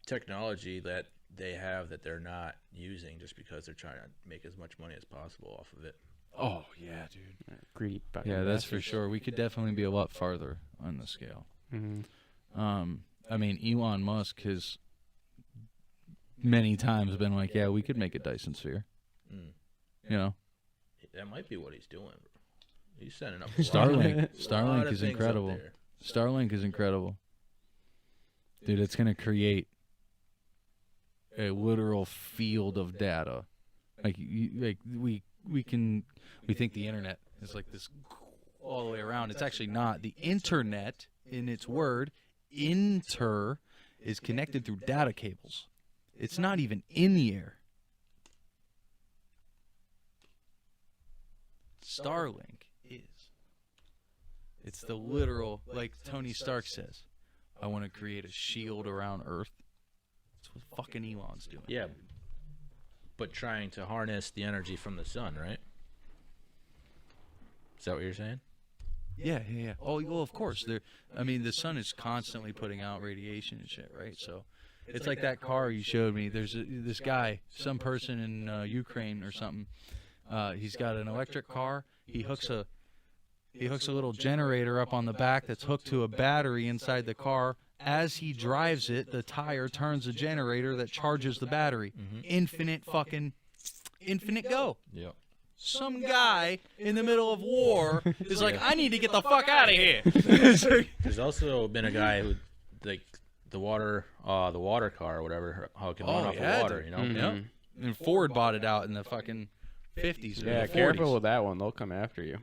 technology that they have that they're not using just because they're trying to make as much money as possible off of it. Oh, yeah, dude. Greedy fucking Yeah, that's for bastards. sure. We could definitely be a lot farther on the scale. Mm-hmm. I mean, Elon Musk has many times been like, yeah, we could make a Dyson sphere. You know? That might be what he's doing. He's sending up Starlink. lot Starlink of is things up incredible. there. Starlink is incredible. Dude, it's going to create a literal field of data. Like we think the internet is like this all the way around. It's actually not. The internet, in its word, inter, is connected through data cables. It's not even in the air. Starlink is. It's the literal, like Tony Stark says, I want to create a shield around Earth. That's what fucking Elon's doing. Yeah, but trying to harness the energy from the sun, right? Is that what you're saying? Yeah. Oh, well, of course. I mean, the sun is constantly putting out radiation and shit, right? So it's like that car you showed me. There's this guy, some person in Ukraine or something. He's got an electric car. He hooks a little generator up on the back that's hooked to a battery inside the car. As he drives it, the tire turns a generator that charges the battery. Infinite go. Yep. Some guy in the middle of war is like, I need to get the fuck out of here. There's also been a guy who, like, the water car or whatever, how it can run off of water, you know? Yep. And Ford bought it out in the fucking 50s. Or Yeah, the 40s. careful with that one. They'll come after you.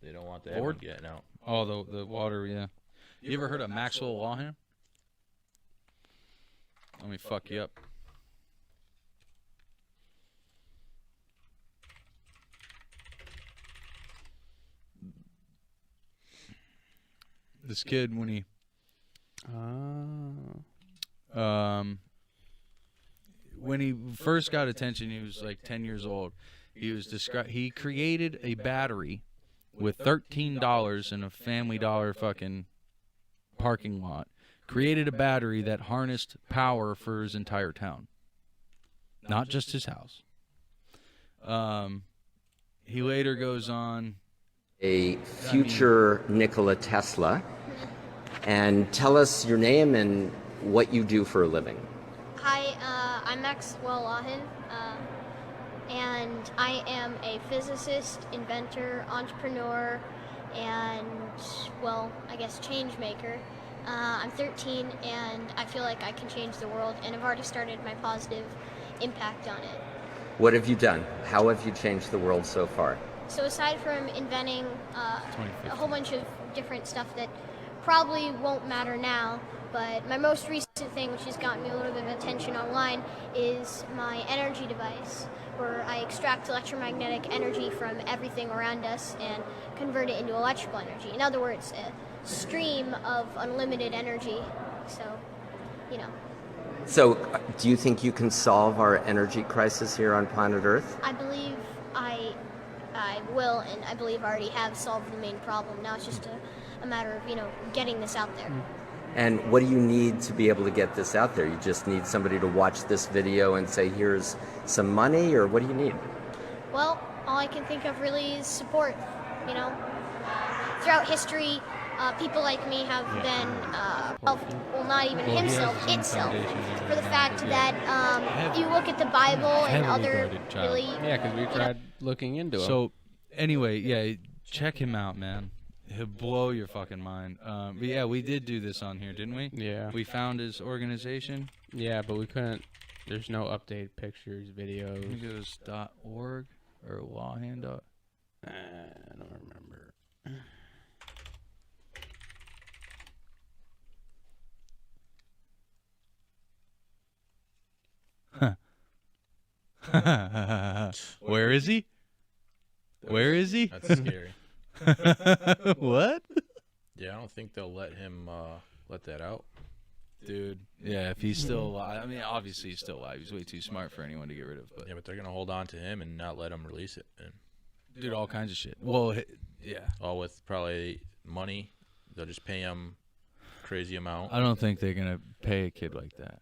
They don't want that one getting out. Oh, the water, yeah. You ever heard of Maxwell Lawham? Let me fuck you up. This kid, when he first got attention, he was like 10 years old. He created a battery with $13 in a Family Dollar fucking parking lot. Created a battery that harnessed power for his entire town, not just his house. He later goes on. A future Nikola Tesla, and tell us your name and what you do for a living. Hi, I'm Maxwell Lawham, and I am a physicist, inventor, entrepreneur, and, well, I guess change maker. I'm 13, and I feel like I can change the world, and I've already started my positive impact on it. What have you done? How have you changed the world so far? So aside from inventing a whole bunch of different stuff that probably won't matter now, but my most recent thing, which has gotten me a little bit of attention online, is my energy device, where I extract electromagnetic energy from everything around us and convert it into electrical energy. In other words, a stream of unlimited energy. So, you know. So, do you think you can solve our energy crisis here on planet Earth? I believe I will, and I believe I already have solved the main problem. Now it's just a matter of, getting this out there. And what do you need to be able to get this out there? You just need somebody to watch this video and say, here's some money, or what do you need? Well, all I can think of really is support, Throughout history, people like me have been, not even itself, for the fact that you look at the Bible and other really... Yeah, because we tried looking into it. So, anyway, yeah, check him out, man. He'll blow your fucking mind. But yeah, we did do this on here, didn't we? Yeah. We found his organization. Yeah, but we couldn't. There's no updated pictures, videos. I think it was .org or Lawhand. I don't remember. Where is he? Where is he? That's scary. What? Yeah, I don't think they'll let him let that out. Dude, yeah, if he's still alive. I mean, obviously he's still alive. He's way too smart for anyone to get rid of. But yeah, but they're going to hold on to him and not let him release it. And dude, all kinds of shit. Well, yeah. All with probably money. They'll just pay him a crazy amount. I don't think they're going to pay a kid like that.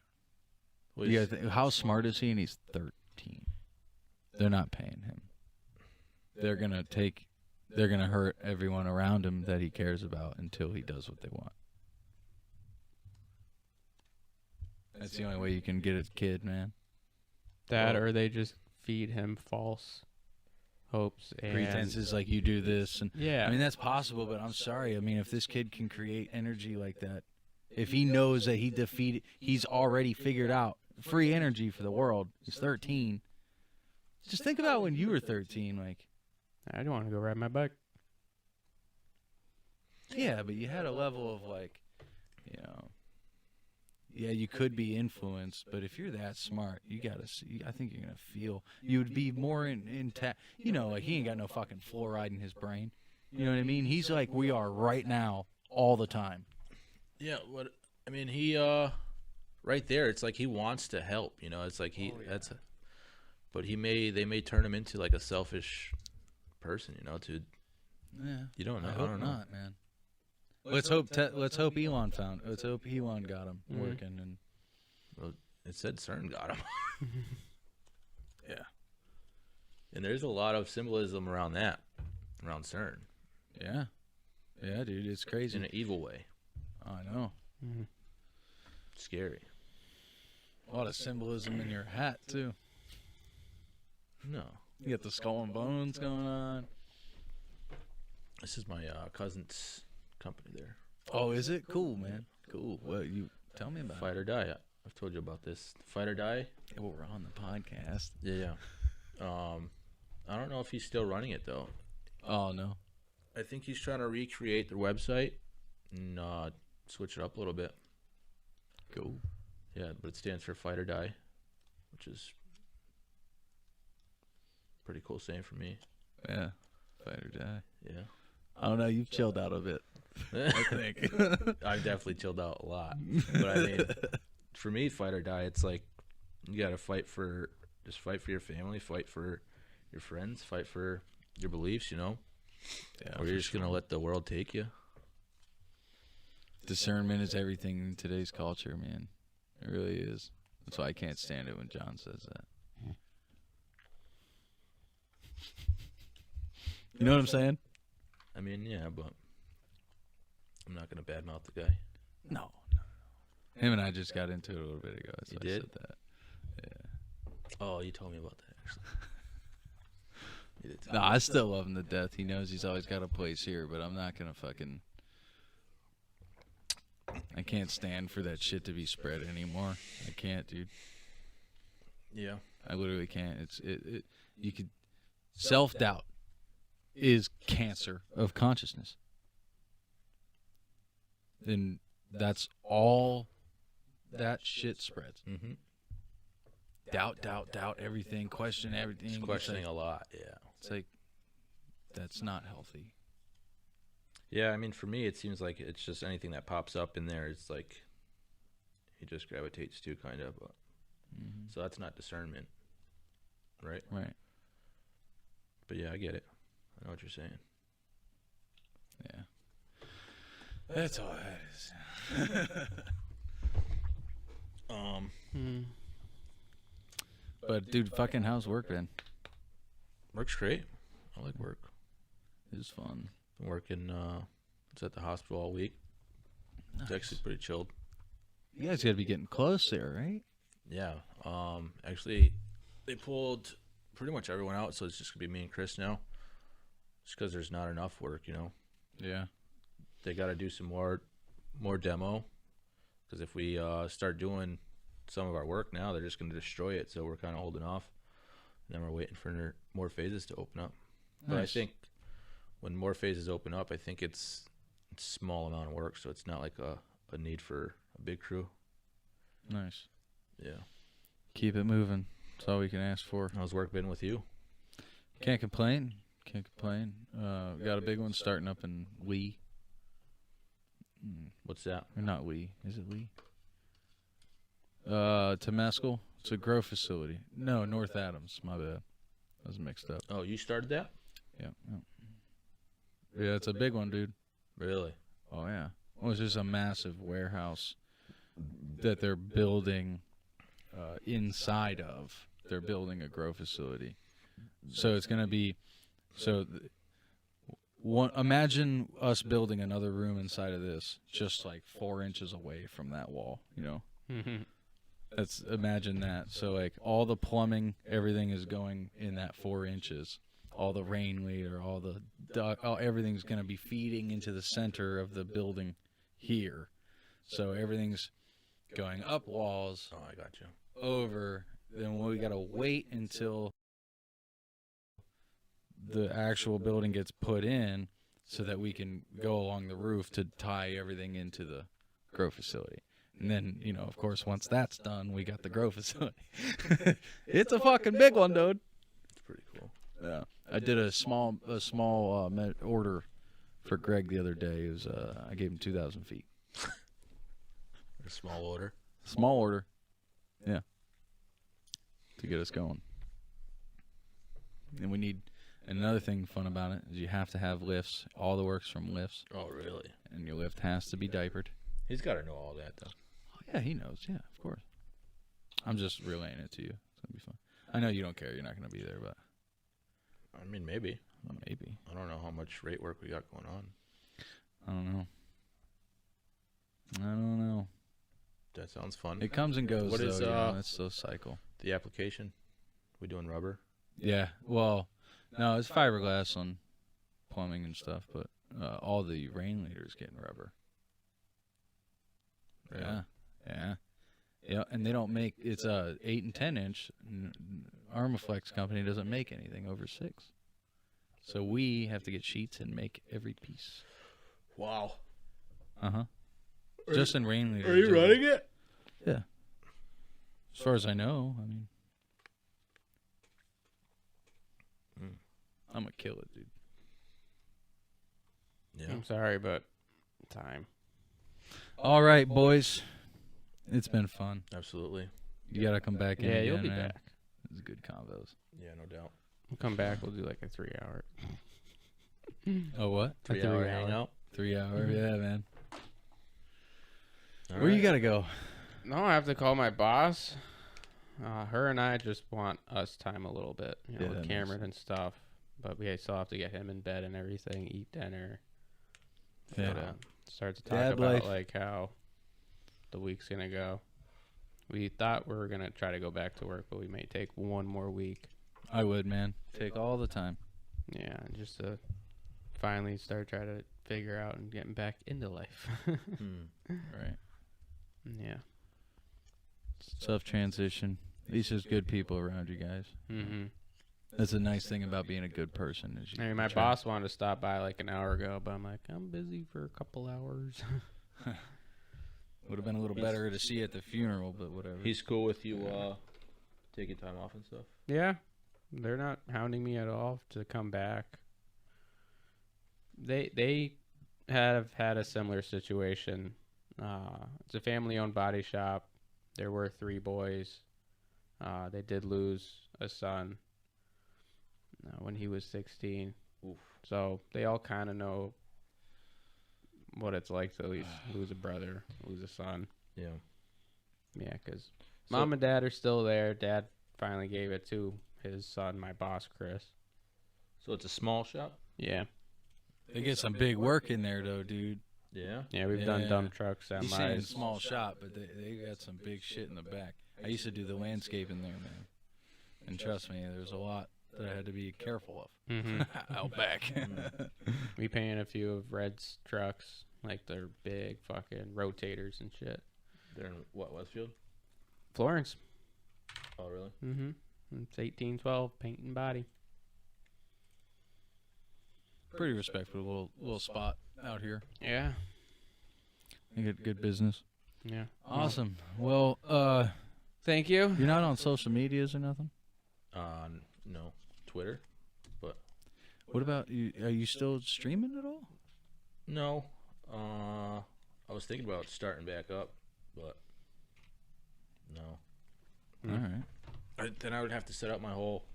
Yeah, how smart is he? And he's 13. They're not paying him. They're going to hurt everyone around him that he cares about until he does what they want. That's the only way you can get a kid, man. That, or they just feed him false hopes and pretenses, like you do this, and yeah. I mean that's possible, but I'm sorry. I mean, if this kid can create energy like that, if he knows that he's already figured out free energy for the world. He's 13. Just think about when you were 13, like. I don't want to go ride my bike. Yeah, but you had a level of like, you know. Yeah, you could be influenced, but if you're that smart, you gotta see. I think you're gonna feel. You would be more intact. You know, like he ain't got no fucking fluoride in his brain. You know what I mean? He's like we are right now, all the time. Yeah, he right there. It's like he wants to help. You know, it's like but they may turn him into like a selfish person. You know, Yeah, you don't know. I don't know, not, man. Let's hope Elon got him working, and well, it said CERN got him. Yeah, and there's a lot of symbolism around CERN. Yeah, dude, it's crazy in an evil way. I know. Mm-hmm. Scary. A lot of symbolism in your hat too. No, you got the skull and bones going on. This is my cousin's company there. Oh, is it? Cool, man. Cool. Well, you tell me about Fight or Die. I've told you about this. Fight or Die. Yeah, well, we're on the podcast. Yeah. I don't know if he's still running it though. Oh no. I think he's trying to recreate their website and switch it up a little bit. Cool. Yeah, but it stands for Fight or Die, which is pretty cool saying for me. Yeah. Fight or die. Yeah. I don't know. You've chilled out a bit. I think. I've definitely chilled out a lot. But I mean, for me, fight or die, it's like you got to fight for your family, fight for your friends, fight for your beliefs, you know? Yeah, or you're just going to let the world take you. Discernment is everything in today's culture, man. It really is. That's why I can't stand it when John says that. You know what I'm saying? I mean, yeah, but I'm not going to badmouth the guy. No. Him and I just got into it a little bit ago. So you did? I said that. Yeah. Oh, you told me about that, actually. You did tell No, me. I still love him to death. He knows he's always got a place here, but I'm not going to fucking... I can't stand for that shit to be spread anymore. I can't, dude. Yeah. I literally can't. You could... Self-doubt is cancer of consciousness. And that's all that shit spreads. Mm-hmm. Doubt everything, question everything. Just questioning a lot, yeah. It's like, that's not healthy. Yeah, I mean, for me, it seems like it's just anything that pops up in there. It's like he just gravitates to, kind of. But, so that's not discernment, right? Right. But yeah, I get it. I know what you're saying. Yeah. That's all that is. But dude, fucking how's work been? Work's great. I like work. It's fun. Been working. It's at the hospital all week. Nice. It's actually pretty chilled. You guys gotta be getting close there, right? Yeah. Actually, they pulled pretty much everyone out, so it's just gonna be me and Chris now. Just because there's not enough work, you know. Yeah. They got to do some more demo, because if we start doing some of our work now, they're just going to destroy it. So we're kind of holding off, and then we're waiting for more phases to open up. Nice. But I think when more phases open up, I think it's a small amount of work, so it's not like a need for a big crew. Nice. Yeah. Keep it moving. That's all we can ask for. How's work been with you? Can't complain. Can't complain. We got a big one starting up in Lee. What's that? Or not Lee. Is it Lee? Temescal. It's a grow facility. No, North Adams. My bad. I was mixed up. Oh, you started that? Yeah. Yeah, it's a big one, dude. Really? Oh, yeah. Well, it's just a massive warehouse that they're building inside of. They're building a grow facility. So it's going to be... imagine us building another room inside of this, just like 4 inches away from that wall, you know? Imagine that. So like all the plumbing, everything is going in that 4 inches. all the rain later, everything's going to be feeding into the center of the building here. So everything's going up walls. Oh, I got you. Over. Then we got to wait until the actual building gets put in so that we can go along the roof to tie everything into the grow facility. And then, of course, once that's done, we got the grow facility. It's a fucking big one, dude. It's pretty cool. Yeah. I did a small order for Greg the other day. It was I gave him 2,000 feet. A small order. Small order. Yeah. To get us going. And we need another thing fun about it is you have to have lifts. All the work's from lifts. Oh, really? And your lift has to be diapered. He's got to know all that, though. Oh, yeah, he knows. Yeah, of course. I'm just relaying it to you. It's going to be fun. I know you don't care. You're not going to be there, but. I mean, maybe. Maybe. I don't know how much rate work we got going on. I don't know. That sounds fun. It comes and goes, What though. is, It's so cycle. The application? We doing rubber? Yeah. Well, no, it's fiberglass on plumbing and stuff, but all the rain leaders getting rubber. Really? Yeah. Yeah, and they don't make, it's a 8 and 10 inch. Armaflex company doesn't make anything over 6. So we have to get sheets and make every piece. Wow. Uh-huh. Just in rain leaders. Are you running it? Yeah. As far as I know, I mean. I'm gonna kill it, dude. Yeah. I'm sorry, but time. All right, boys. It's been fun. Absolutely. You gotta come back in. Yeah, again, you'll be man. back. It's good combos. Yeah, no doubt. We'll come back. We'll do like a 3 hour. Oh, what? 3 hour hangout? 3 hour, yeah, man. All Where you right. gotta go? No, I have to call my boss. Her and I just want us time a little bit, Yeah, with that Cameron makes and stuff. But we still have to get him in bed and everything, eat dinner. Yeah. Start to talk Dad about life. like how the week's gonna go. We thought we were gonna try to go back to work, but we may take one more week. I would, man. Take all the time. Yeah, just to finally start trying to figure out and getting back into life. Right. Yeah. Tough transition. At least there's good people around you guys. Mm-hmm. That's a nice thing about being a good person. Is you I mean, my try- boss wanted to stop by like an hour ago, but I'm like, I'm busy for a couple hours. Would have been a little better to see you at the funeral, but whatever. He's cool with you taking time off and stuff? Yeah, they're not hounding me at all to come back. They have had a similar situation. It's a family-owned body shop. There were 3 boys. They did lose a son when he was 16. Oof. So they all kind of know what it's like to at least lose a brother, lose a son. Yeah. Yeah, because Mom and Dad are still there. Dad finally gave it to his son, my boss, Chris. So it's a small shop? Yeah. They get some big work in there, though, dude. Yeah? Yeah, we've done dump trucks, He's saying semis. small shop, but they got some big shit in the back. I used to do the landscaping there, man. And trust me, there's a lot that I had to be careful of out back. We painted a few of Red's trucks, like they're big fucking rotators and shit. They're in what, Westfield? Florence. Oh, really? Mm-hmm. It's 1812, paint and body. Pretty respectable little spot out here. Yeah. You get good business. Yeah. Awesome. Well, thank you. You're not on social medias or nothing? No. Twitter. But what about you? Are you still streaming at all? No. I was thinking about starting back up, but no. All right. Then I would have to set up my whole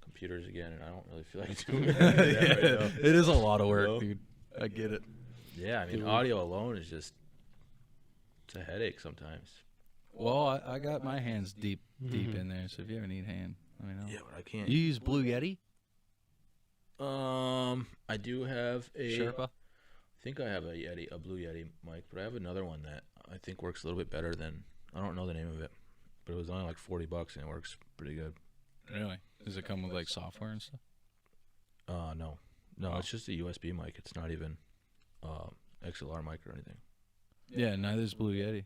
computers again, and I don't really feel like doing that right now. It is a lot of work, dude. I get it. Yeah, I mean, audio alone is just, it's a headache sometimes. Well, I got my hands deep in there, so if you ever need a hand, let me know. Yeah, but I can't. You use Blue Yeti? I do have a Sherpa? I think I have a Blue Yeti mic, but I have another one that I think works a little bit better than, I don't know the name of it, but it was only like $40 and it works pretty good. Really? Does it come with like software and stuff? No, it's just a USB mic. It's not even XLR mic or anything. Yeah, neither is Blue Yeti.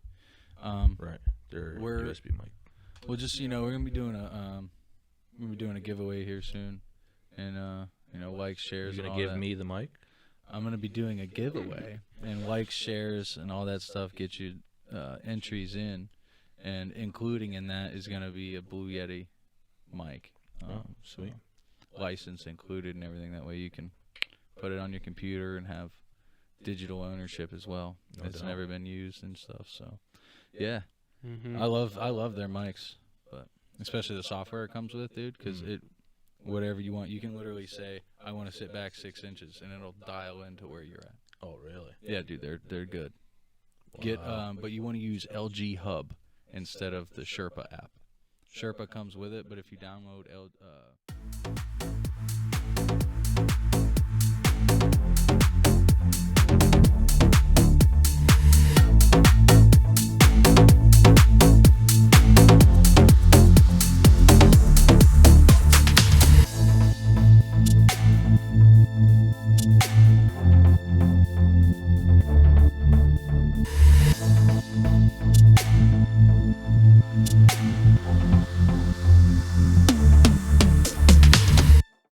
Right, they're we're- USB mic. Well, just we're gonna be doing a giveaway here soon, and likes, shares. You're and gonna all give that. me the mic? I'm gonna be doing a giveaway, and likes, shares, and all that stuff get you entries in, and including in that is gonna be a Blue Yeti mic. Sweet. License included and everything. That way you can put it on your computer and have digital ownership as well. No It's doubt. never been used and stuff. So, yeah, Mm-hmm. I love their mics, but especially the software it comes with, dude. Because whatever you want, you can literally say, "I want to sit back 6 inches," and it'll dial into where you're at. Oh, really? Yeah, dude, they're good. Wow. But you want to use LG Hub instead of the Sherpa app. Sherpa comes with it, but if you download